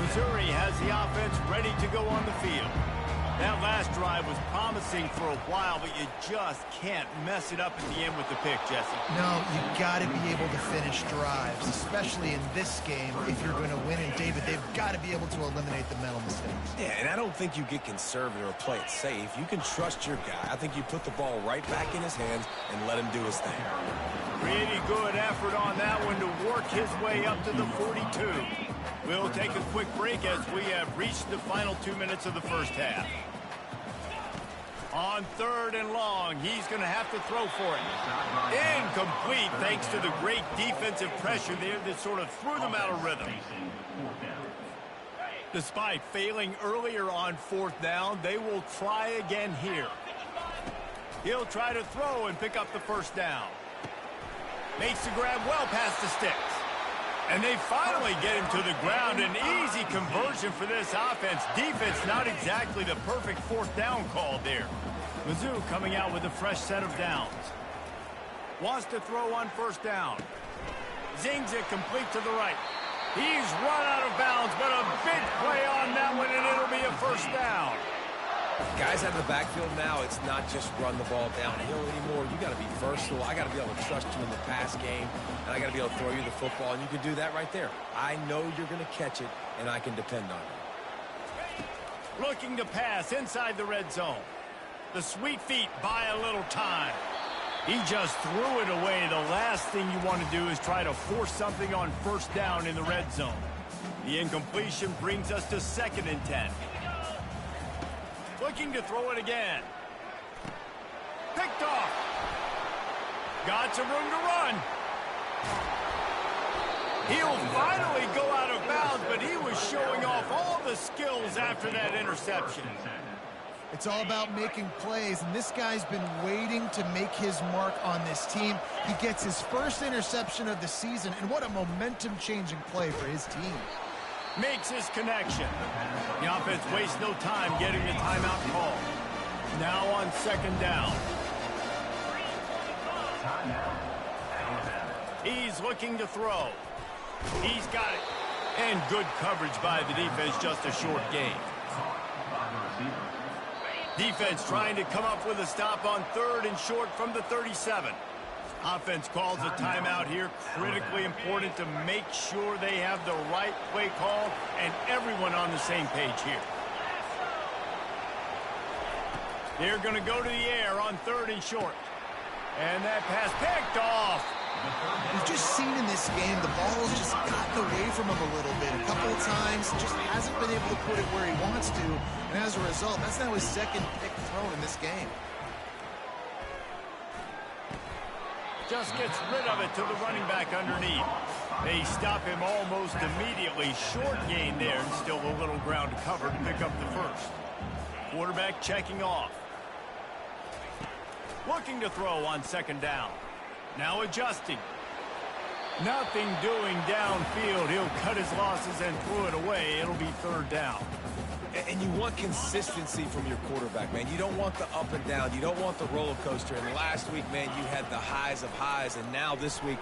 Missouri has the offense ready to go on the field. That last drive was promising for a while, but you just can't mess it up at the end with the pick, Jesse. No, you got to be able to finish drives, especially in this game. If you're going to win, and David, they've got to be able to eliminate the mental mistakes. Yeah, and I don't think you get conservative or play it safe. You can trust your guy. I think you put the ball right back in his hands and let him do his thing. Pretty good effort on that one to work his way up to the 42. We'll take a quick break as we have reached the final 2 minutes of the first half. On 3rd and long, he's going to have to throw for it. Incomplete thanks to the great defensive pressure there that sort of threw them out of rhythm. Despite failing earlier on 4th down, they will try again here. He'll try to throw and pick up the first down. Makes the grab well past the sticks. And they finally get him to the ground. An easy conversion for this offense. Defense not exactly the perfect 4th down call there. Mizzou coming out with a fresh set of downs. Wants to throw on 1st down. Zings it complete to the right. He's run out of bounds, but a big play on that one, and it'll be a 1st down. Guys out of the backfield now, it's not just run the ball downhill anymore. You got to be versatile. I got to be able to trust you in the pass game, and I got to be able to throw you the football, and you can do that right there. I know you're going to catch it, and I can depend on it. Looking to pass inside the red zone. The sweet feet buy a little time. He just threw it away. The last thing you want to do is try to force something on 1st down in the red zone. The incompletion brings us to 2nd and 10. Looking to throw it again. Picked off. Got some room to run. He'll finally go out of bounds, but but he was showing off all the skills after that interception. It's all about making plays, and this guy's been waiting to make his mark on this team. He gets his first interception of the season, and what a momentum-changing play for his team. Makes his connection. The offense wastes no time getting the timeout call. Now on second down. He's looking to throw. He's got it. And good coverage by the defense, just a short gain. Defense trying to come up with a stop on third and short from the 37. Offense calls a timeout here. Critically important to make sure they have the right play call and everyone on the same page here. They're going to go to the air on third and short. And that pass picked off. We've just seen in this game the ball's just gotten away from him a little bit. A couple of times, just hasn't been able to put it where he wants to. And as a result, that's now his second pick thrown in this game. Just gets rid of it to the running back underneath. They stop him almost immediately. Short gain there, and still a little ground to cover to pick up the first. Quarterback checking off. Looking to throw on second down. Now adjusting. Nothing doing downfield. He'll cut his losses and throw it away. It'll be third down. And you want consistency from your quarterback, man. You don't want the up and down. You don't want the roller coaster. And last week, man, you had the highs of highs. And now this week,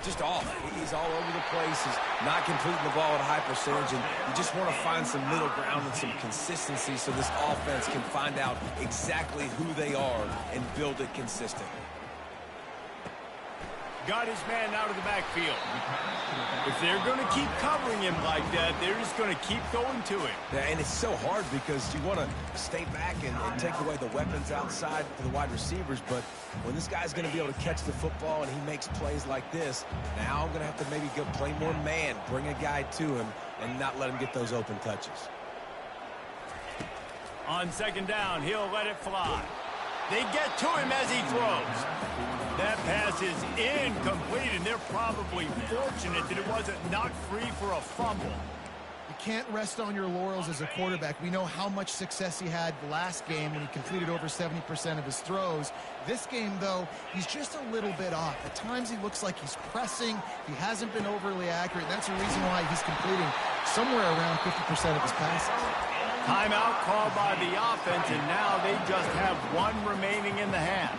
just off. He's all over the place. He's not completing the ball at a high percentage. And you just want to find some middle ground and some consistency so this offense can find out exactly who they are and build it consistently. Got his man out of the backfield. If they're going to keep covering him like that, they're just going to keep going to it. Yeah, and it's so hard because you want to stay back and take away the weapons outside for the wide receivers, but when this guy's going to be able to catch the football and he makes plays like this, now I'm going to have to maybe go play more man, bring a guy to him, and not let him get those open touches. On second down, he'll let it fly. They get to him as he throws. That pass is incomplete, and they're probably fortunate that it wasn't knocked free for a fumble. You can't rest on your laurels as a quarterback. We know how much success he had last game when he completed over 70% of his throws. This game, though, he's just a little bit off. At times he looks like he's pressing. He hasn't been overly accurate. That's the reason why he's completing somewhere around 50% of his passes. Timeout called by the offense, and now they just have one remaining in the half.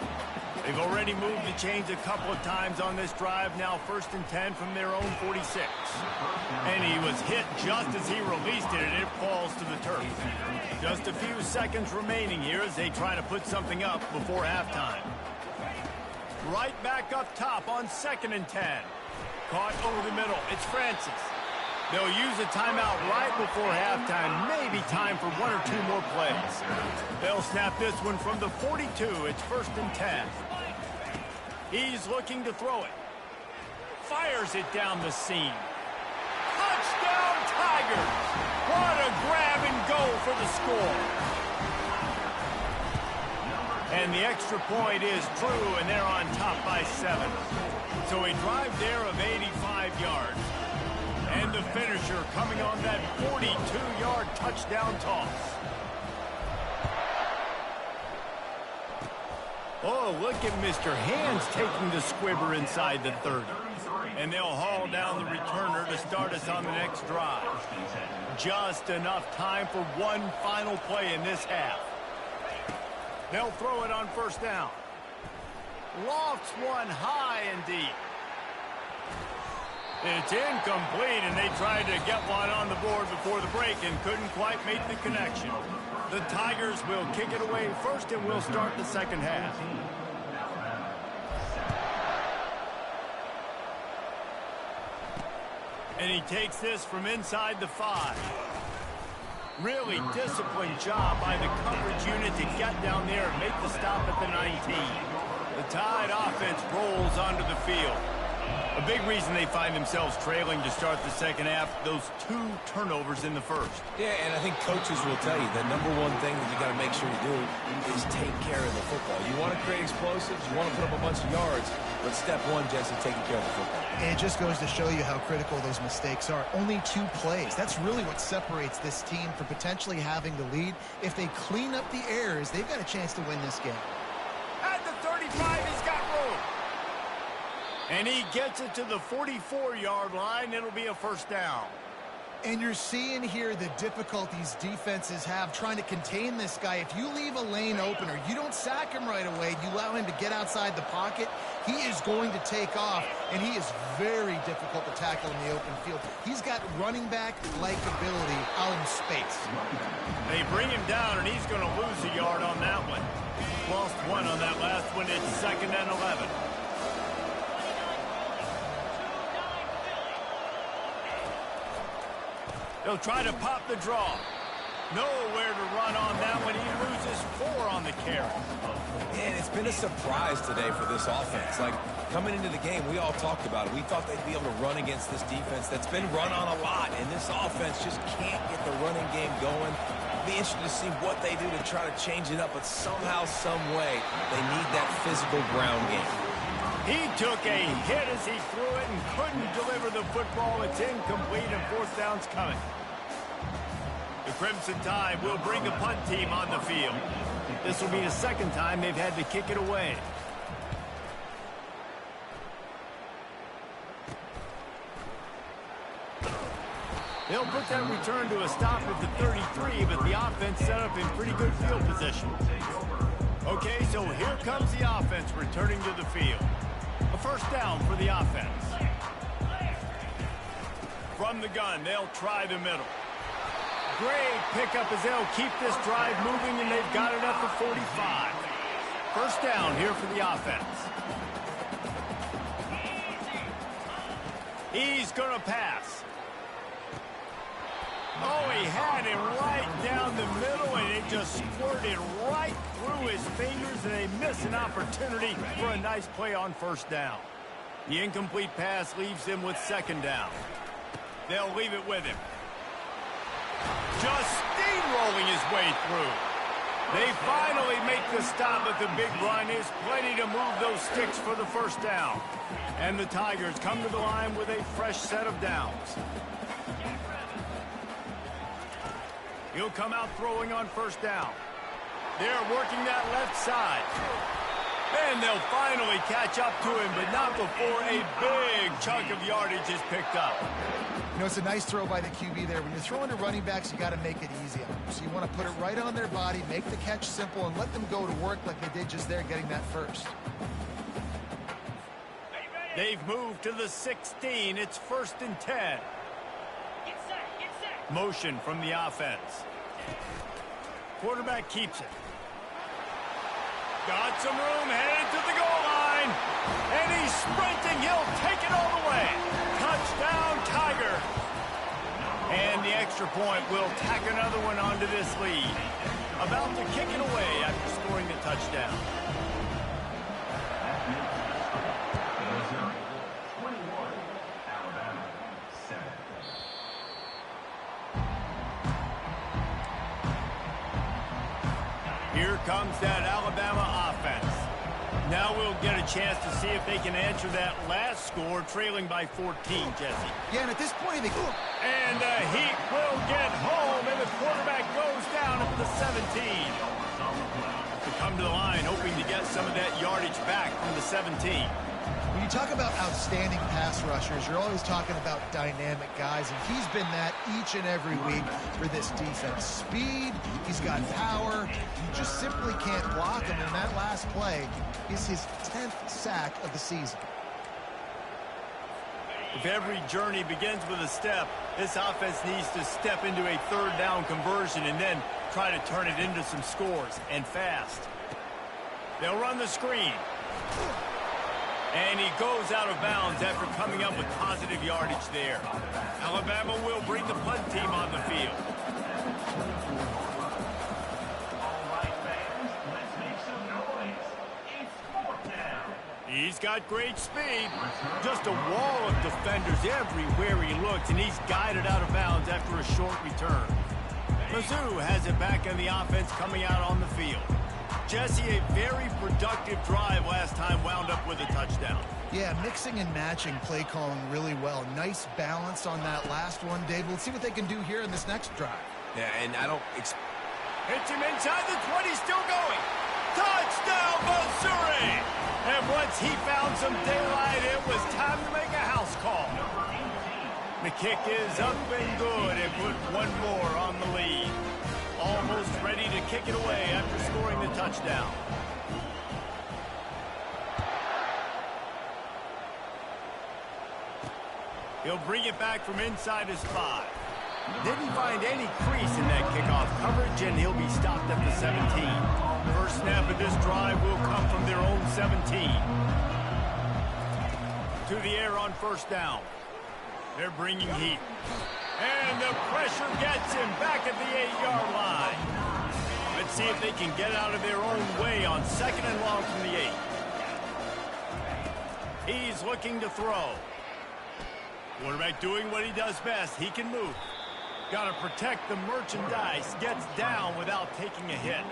They've already moved the chains a couple of times on this drive. Now 1st and 10 from their own 46. And he was hit just as he released it, and it falls to the turf. Just a few seconds remaining here as they try to put something up before halftime. Right back up top on 2nd and 10. Caught over the middle. It's Francis. They'll use a timeout right before halftime. Maybe time for one or two more plays. They'll snap this one from the 42. It's 1st and 10. He's looking to throw it. Fires it down the seam. Touchdown, Tigers! What a grab and go for the score. And the extra point is true, and they're on top by 7. So a drive there of 85 yards. And the finisher coming on that 42-yard touchdown toss. Oh, look at Mr. Hands taking the squibber inside the 30. And they'll haul down the returner to start us on the next drive. Just enough time for one final play in this half. They'll throw it on 1st down. Lofts one high and deep. It's incomplete, and they tried to get one on the board before the break and couldn't quite make the connection. The Tigers will kick it away first, and we'll start the second half. And he takes this from inside the 5. Really disciplined job by the coverage unit to get down there and make the stop at the 19. The Tide offense rolls onto the field. A big reason they find themselves trailing to start the second half, those 2 turnovers in the first. Yeah, and I think coaches will tell you the number one thing that you got to make sure you do is take care of the football. You want to create explosives, you want to put up a bunch of yards, but step one, Jesse, taking care of the football. And it just goes to show you how critical those mistakes are. Only 2 plays. That's really what separates this team from potentially having the lead. If they clean up the errors, they've got a chance to win this game. At the 35, he's got room. And he gets it to the 44-yard line. It'll be a first down. And you're seeing here the difficulties defenses have trying to contain this guy. If you leave a lane open or you don't sack him right away, you allow him to get outside the pocket, he is going to take off, and he is very difficult to tackle in the open field. He's got running back-like ability out in space. They bring him down, and he's going to lose a yard on that one. Lost 1 on that last one. It's 2nd and 11. They'll try to pop the draw. Nowhere to run on that one. He loses 4 on the carry. And it's been a surprise today for this offense. Like, coming into the game, we all talked about it. We thought they'd be able to run against this defense that's been run on a lot, and this offense just can't get the running game going. It'll be interesting to see what they do to try to change it up, but somehow, some way, they need that physical ground game. He took a hit as he threw it and couldn't deliver the football. It's incomplete, and 4th down's coming. The Crimson Tide will bring the punt team on the field. This will be the 2nd time they've had to kick it away. They'll put that return to a stop at the 33, but the offense set up in pretty good field position. Okay, so here comes the offense returning to the field. A first down for the offense. From the gun, they'll try the middle. Great pickup as they'll keep this drive moving, and they've got it at the 45. First down here for the offense. He's going to pass. Oh, he had him right down the middle, and it just squirted right through his fingers, and they miss an opportunity for a nice play on first down. The incomplete pass leaves them with 2nd down. They'll leave it with him. Just steamrolling his way through. They finally make the stop, but the big run is plenty to move those sticks for the first down. And the Tigers come to the line with a fresh set of downs. He'll come out throwing on first down. They're working that left side. And they'll finally catch up to him, but not before a big chunk of yardage is picked up. You know, it's a nice throw by the QB there. When you're throwing to running backs, you got to make it easy on them. So you want to put it right on their body, make the catch simple, and let them go to work like they did just there, getting that first. They've moved to the 16. It's 1st and 10. Motion from the offense. Quarterback keeps it. Got some room, headed to the goal line. And he's sprinting. He'll take it all the way. Touchdown, Tiger. And the extra point will tack another one onto this lead. About to kick it away after scoring the touchdown. Missouri, 21. Alabama, 7. Here comes that Alabama offense. Now we'll get a chance to see if they can answer that last score, trailing by 14, Jesse. Yeah, and at this point, they go. And the Heat will get home, and the quarterback goes down at the 17. To come to the line, hoping to get some of that yardage back from the 17. When you talk about outstanding pass rushers, you're always talking about dynamic guys, and he's been that each and every week for this defense. Speed, he's got power, you just simply can't block him, and that last play is his 10th sack of the season. If every journey begins with a step, this offense needs to step into a 3rd down conversion and then try to turn it into some scores, and fast. They'll run the screen. And he goes out of bounds after coming up with positive yardage there. Alabama will bring the punt team on the field. All right, fans, let's make some noise. It's 4th down. He's got great speed. Just a wall of defenders everywhere he looks, and he's guided out of bounds after a short return. Mizzou has it back in the offense coming out on the field. Jesse, a very productive drive last time wound up with a touchdown. Yeah, mixing and matching play calling really well. Nice balance on that last one, Dave. We'll see what they can do here in this next drive. Yeah, and I don't... Hits him inside the 20, still going. Touchdown, Missouri! And once he found some daylight, it was time to make a house call. The kick is up and good and put one more on the lead. Almost ready to kick it away after scoring the touchdown. He'll bring it back from inside his 5. Didn't find any crease in that kickoff coverage, and he'll be stopped at the 17. First snap of this drive will come from their own 17. To the air on first down. They're bringing heat. And the pressure gets him back at the 8-yard line. Let's see if they can get out of their own way on 2nd and long from the 8. He's looking to throw. Quarterback doing what he does best. He can move. Got to protect the merchandise. Gets down without taking a hit.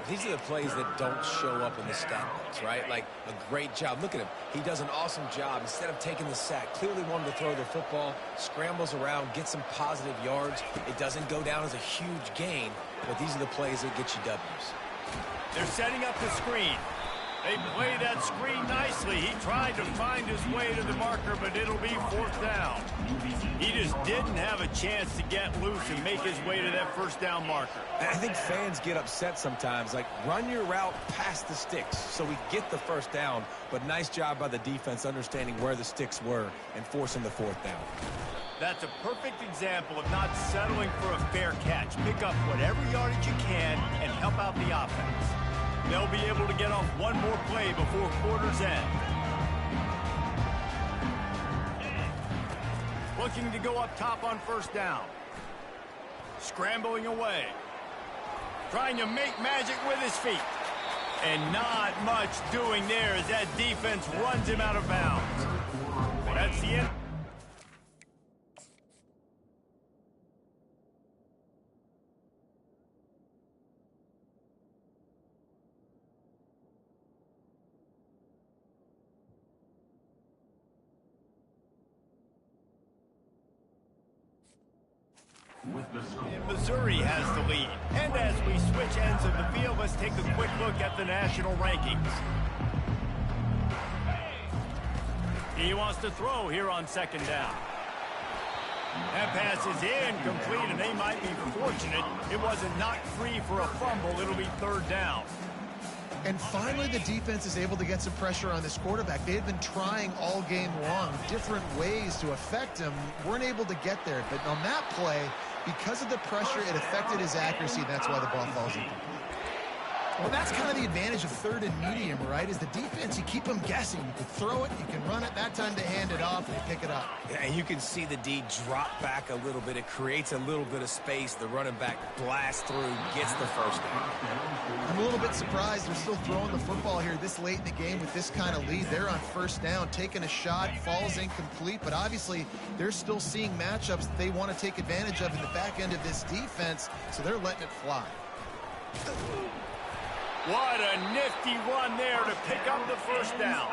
These are the plays that don't show up in the stat books, right? Like a great job. Look at him. He does an awesome job. Instead of taking the sack, clearly wanted to throw the football, scrambles around, gets some positive yards. It doesn't go down as a huge gain, but these are the plays that get you W's. They're setting up the screen. They play that screen nicely. He tried to find his way to the marker, but it'll be 4th down. He just didn't have a chance to get loose and make his way to that first down marker. And I think fans get upset sometimes, like run your route past the sticks so we get the first down, but nice job by the defense understanding where the sticks were and forcing the 4th down. That's a perfect example of not settling for a fair catch. Pick up whatever yardage you can and help out the offense. They'll be able to get off one more play before quarter's end. Looking to go up top on first down. Scrambling away. Trying to make magic with his feet. And not much doing there as that defense runs him out of bounds. That's the end. And Missouri has the lead. And as we switch ends of the field, let's take a quick look at the national rankings. He wants to throw here on 2nd down. That pass is incomplete, and they might be fortunate it wasn't knocked free for a fumble. It'll be 3rd down. And finally, the defense is able to get some pressure on this quarterback. They had been trying all game long, different ways to affect him. Weren't able to get there. But on that play, because of the pressure, it affected his accuracy, and that's why the ball falls incomplete. Well, that's kind of the advantage of 3rd and medium, right? Is the defense, you keep them guessing. You can throw it, you can run it. That time they hand it off, they pick it up. Yeah, and you can see the D drop back a little bit. It creates a little bit of space. The running back blasts through, gets the first down. I'm a little bit surprised they're still throwing the football here this late in the game with this kind of lead. They're on first down, taking a shot, falls incomplete, but obviously they're still seeing matchups that they want to take advantage of in the back end of this defense, so they're letting it fly. What a nifty run there to pick up the first down.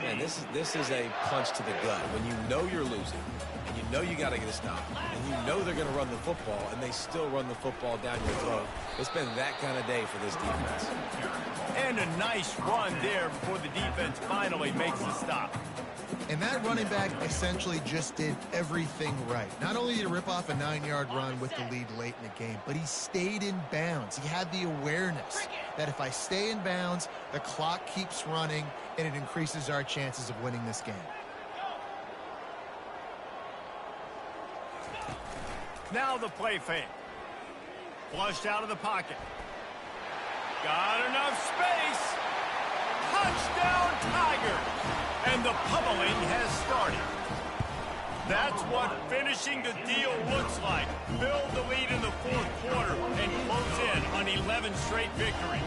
Man, this is a punch to the gut. When you know you're losing, and you know you got to get a stop, and you know they're going to run the football, and they still run the football down your throat. It's been that kind of day for this defense. And a nice run there before the defense finally makes the stop. And that running back essentially just did everything right. Not only did he rip off a 9-yard run with the lead late in the game, but he stayed in bounds. He had the awareness that if I stay in bounds, the clock keeps running, and it increases our chances of winning this game. Now the play fake. Flushed out of the pocket. Got enough space. Touchdown, Tigers. And the pummeling has started. That's what finishing the deal looks like. Build the lead in the 4th quarter and close in on 11 straight victories.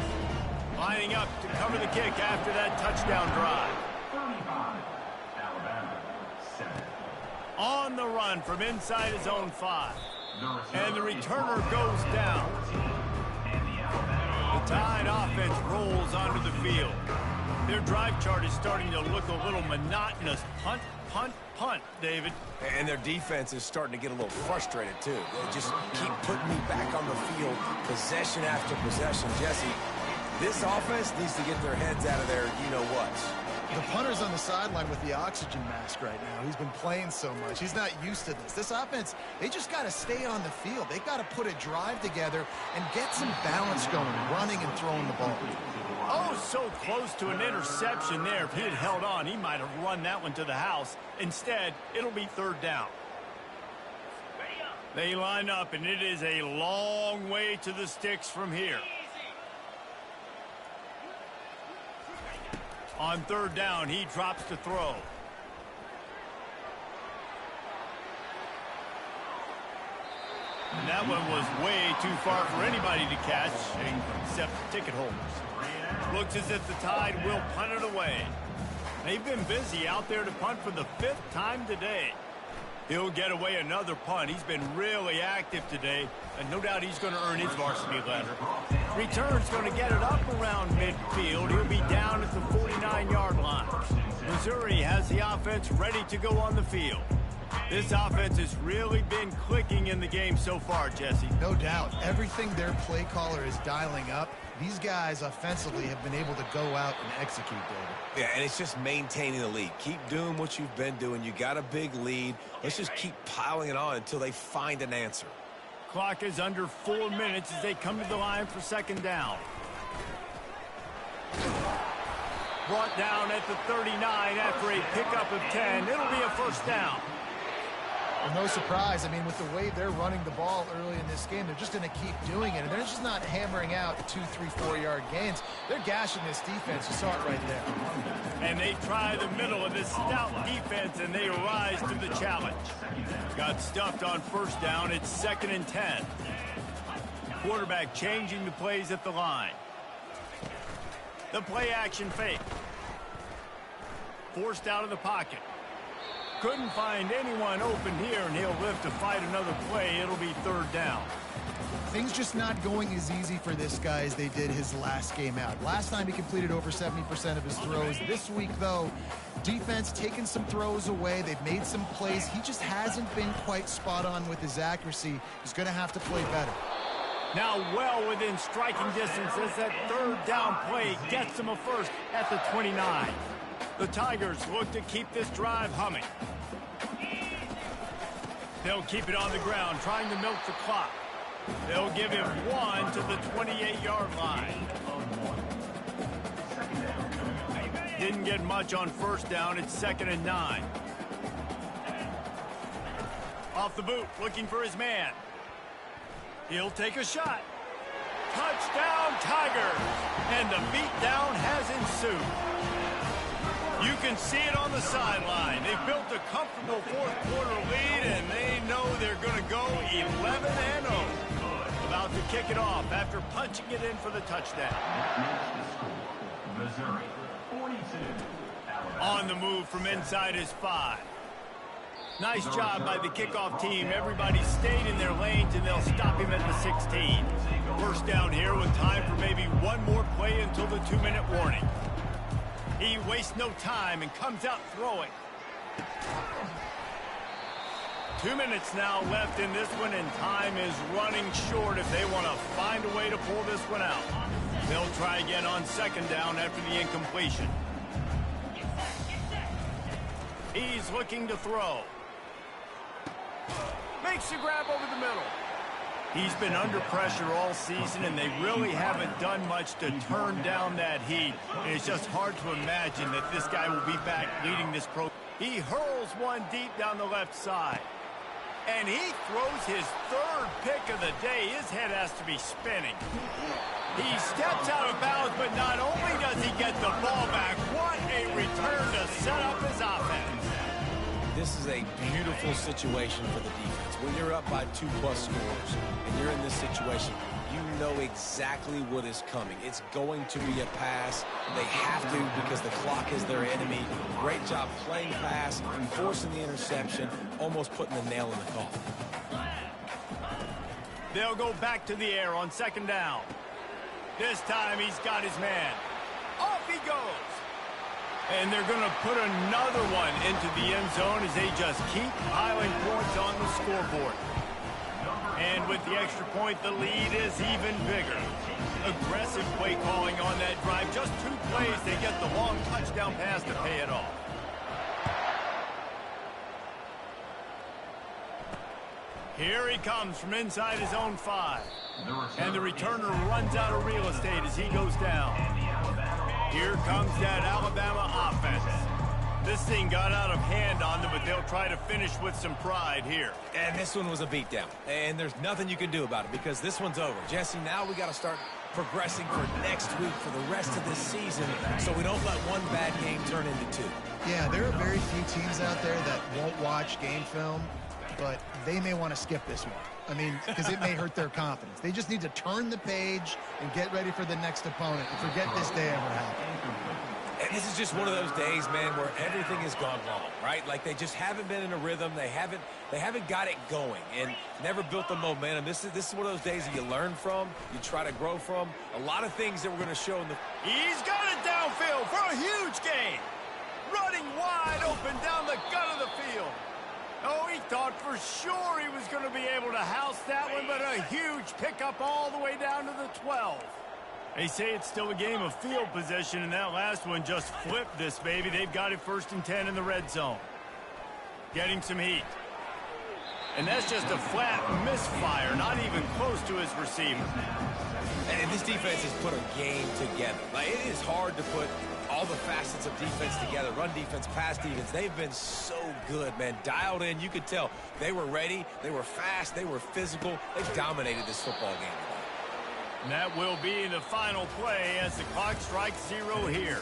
Lining up to cover the kick after that touchdown drive. 35, Alabama, 7. On the run from inside his own 5. And the returner is goes down. 14, and the Alabama The Tide offense rolls onto the field. Their drive chart is starting to look a little monotonous. Punt, punt, punt, David. And their defense is starting to get a little frustrated, too. They just keep putting me back on the field, possession after possession. Jesse, this offense needs to get their heads out of their you-know-whats. The punter's on the sideline with the oxygen mask right now. He's been playing so much. He's not used to this. This offense, they just got to stay on the field. They've got to put a drive together and get some balance going, running and throwing the ball. Oh, so close to an interception there. If he had held on, he might have run that one to the house. Instead, it'll be 3rd down. They line up, and it is a long way to the sticks from here. On 3rd down, he drops to throw. And that one was way too far for anybody to catch, except ticket holders. Looks as if the Tide will punt it away. They've been busy out there to punt for the 5th time today. He'll get away another punt. He's been really active today, and no doubt he's going to earn his varsity letter. Return's going to get it up around midfield. He'll be down at the 49-yard line. Missouri has the offense ready to go on the field. This offense has really been clicking in the game so far, Jesse. No doubt. Everything their play caller is dialing up, these guys offensively have been able to go out and execute, David. Yeah, and it's just maintaining the lead. Keep doing what you've been doing. You got a big lead. Let's just keep piling it on until they find an answer. Clock is under 4 minutes as they come to the line for 2nd down. Brought down at the 39 after a pickup of 10. It'll be a 1st down. Well, no surprise. I mean, with the way they're running the ball early in this game, they're just going to keep doing it. And they're just not hammering out 2, 3, 4-yard gains. They're gashing this defense. You saw it right there. And they try the middle of this stout defense, and they rise to the challenge. Got stuffed on 1st down. It's 2nd and 10. Quarterback changing the plays at the line. The play action fake. Forced out of the pocket. Couldn't find anyone open here, and he'll live to fight another play. It'll be 3rd down. Things just not going as easy for this guy as they did his last game out. Last time he completed over 70% of his throws. This week, though, defense taking some throws away. They've made some plays. He just hasn't been quite spot on with his accuracy. He's going to have to play better. Now well within striking distance as that 3rd down play gets him a 1st at the 29. The Tigers look to keep this drive humming. They'll keep it on the ground, trying to milk the clock. They'll give him 1 to the 28-yard line. Didn't get much on 1st down. It's 2nd and 9. Off the boot, looking for his man. He'll take a shot. Touchdown, Tigers! And the beatdown has ensued. You can see it on the sideline. They've built a comfortable 4th quarter lead, and they know they're going to go 11-0. About to kick it off after punching it in for the touchdown. Missouri, 42. Alabama, On the move from inside his 5. Nice job by the kickoff team. Everybody stayed in their lanes, and they'll stop him at the 16. 1st down here with time for maybe one more play until the 2-minute warning. He wastes no time and comes out throwing. 2 minutes now left in this one, and time is running short if they want to find a way to pull this one out. They'll try again on 2nd down after the incompletion. He's looking to throw. Makes the grab over the middle. He's been under pressure all season, and they really haven't done much to turn down that heat. And it's just hard to imagine that this guy will be back leading this program. He hurls one deep down the left side. And he throws his 3rd pick of the day. His head has to be spinning. He steps out of bounds, but not only does he get the ball back, what a return to set up his offense. This is a beautiful situation for the defense. When you're up by 2+ scores and you're in this situation, you know exactly what is coming. It's going to be a pass. They have to because the clock is their enemy. Great job playing pass, forcing the interception, almost putting the nail in the coffin. They'll go back to the air on second down. This time he's got his man. Off he goes. And they're going to put another one into the end zone as they just keep piling points on the scoreboard. And with the extra point, the lead is even bigger. Aggressive play calling on that drive. Just 2 plays, they get the long touchdown pass to pay it off. Here he comes from inside his own 5. And the returner runs out of real estate as he goes down. Here comes that Alabama offense. This thing got out of hand on them, but they'll try to finish with some pride here. And this one was a beatdown. And there's nothing you can do about it because this one's over. Jesse, now we got to start progressing for next week for the rest of this season so we don't let one bad game turn into 2. Yeah, there are very few teams out there that won't watch game film, but they may want to skip this one. I mean, because it may hurt their confidence. They just need to turn the page and get ready for the next opponent and forget this day ever happened. And this is just one of those days, man, where everything has gone wrong, right? Like they just haven't been in a rhythm. They haven't got it going and never built the momentum. This is one of those days that you learn from, you try to grow from. A lot of things that we're going to show in the... He's got it downfield for a huge gain. Running wide open down the gut of the field. Oh, he thought for sure he was going to be able to house that one, but a huge pickup all the way down to the 12. They say it's still a game of field position, and that last one just flipped this baby. They've got it 1st and 10 in the red zone. Getting some heat. And that's just a flat misfire, not even close to his receiver. And this defense has put a game together. Like, it is hard to put all the facets of defense together. Run defense, pass defense. They've been so good, man. Dialed in. You could tell they were ready. They were fast. They were physical. They dominated this football game today. And that will be the final play as the clock strikes 0 here.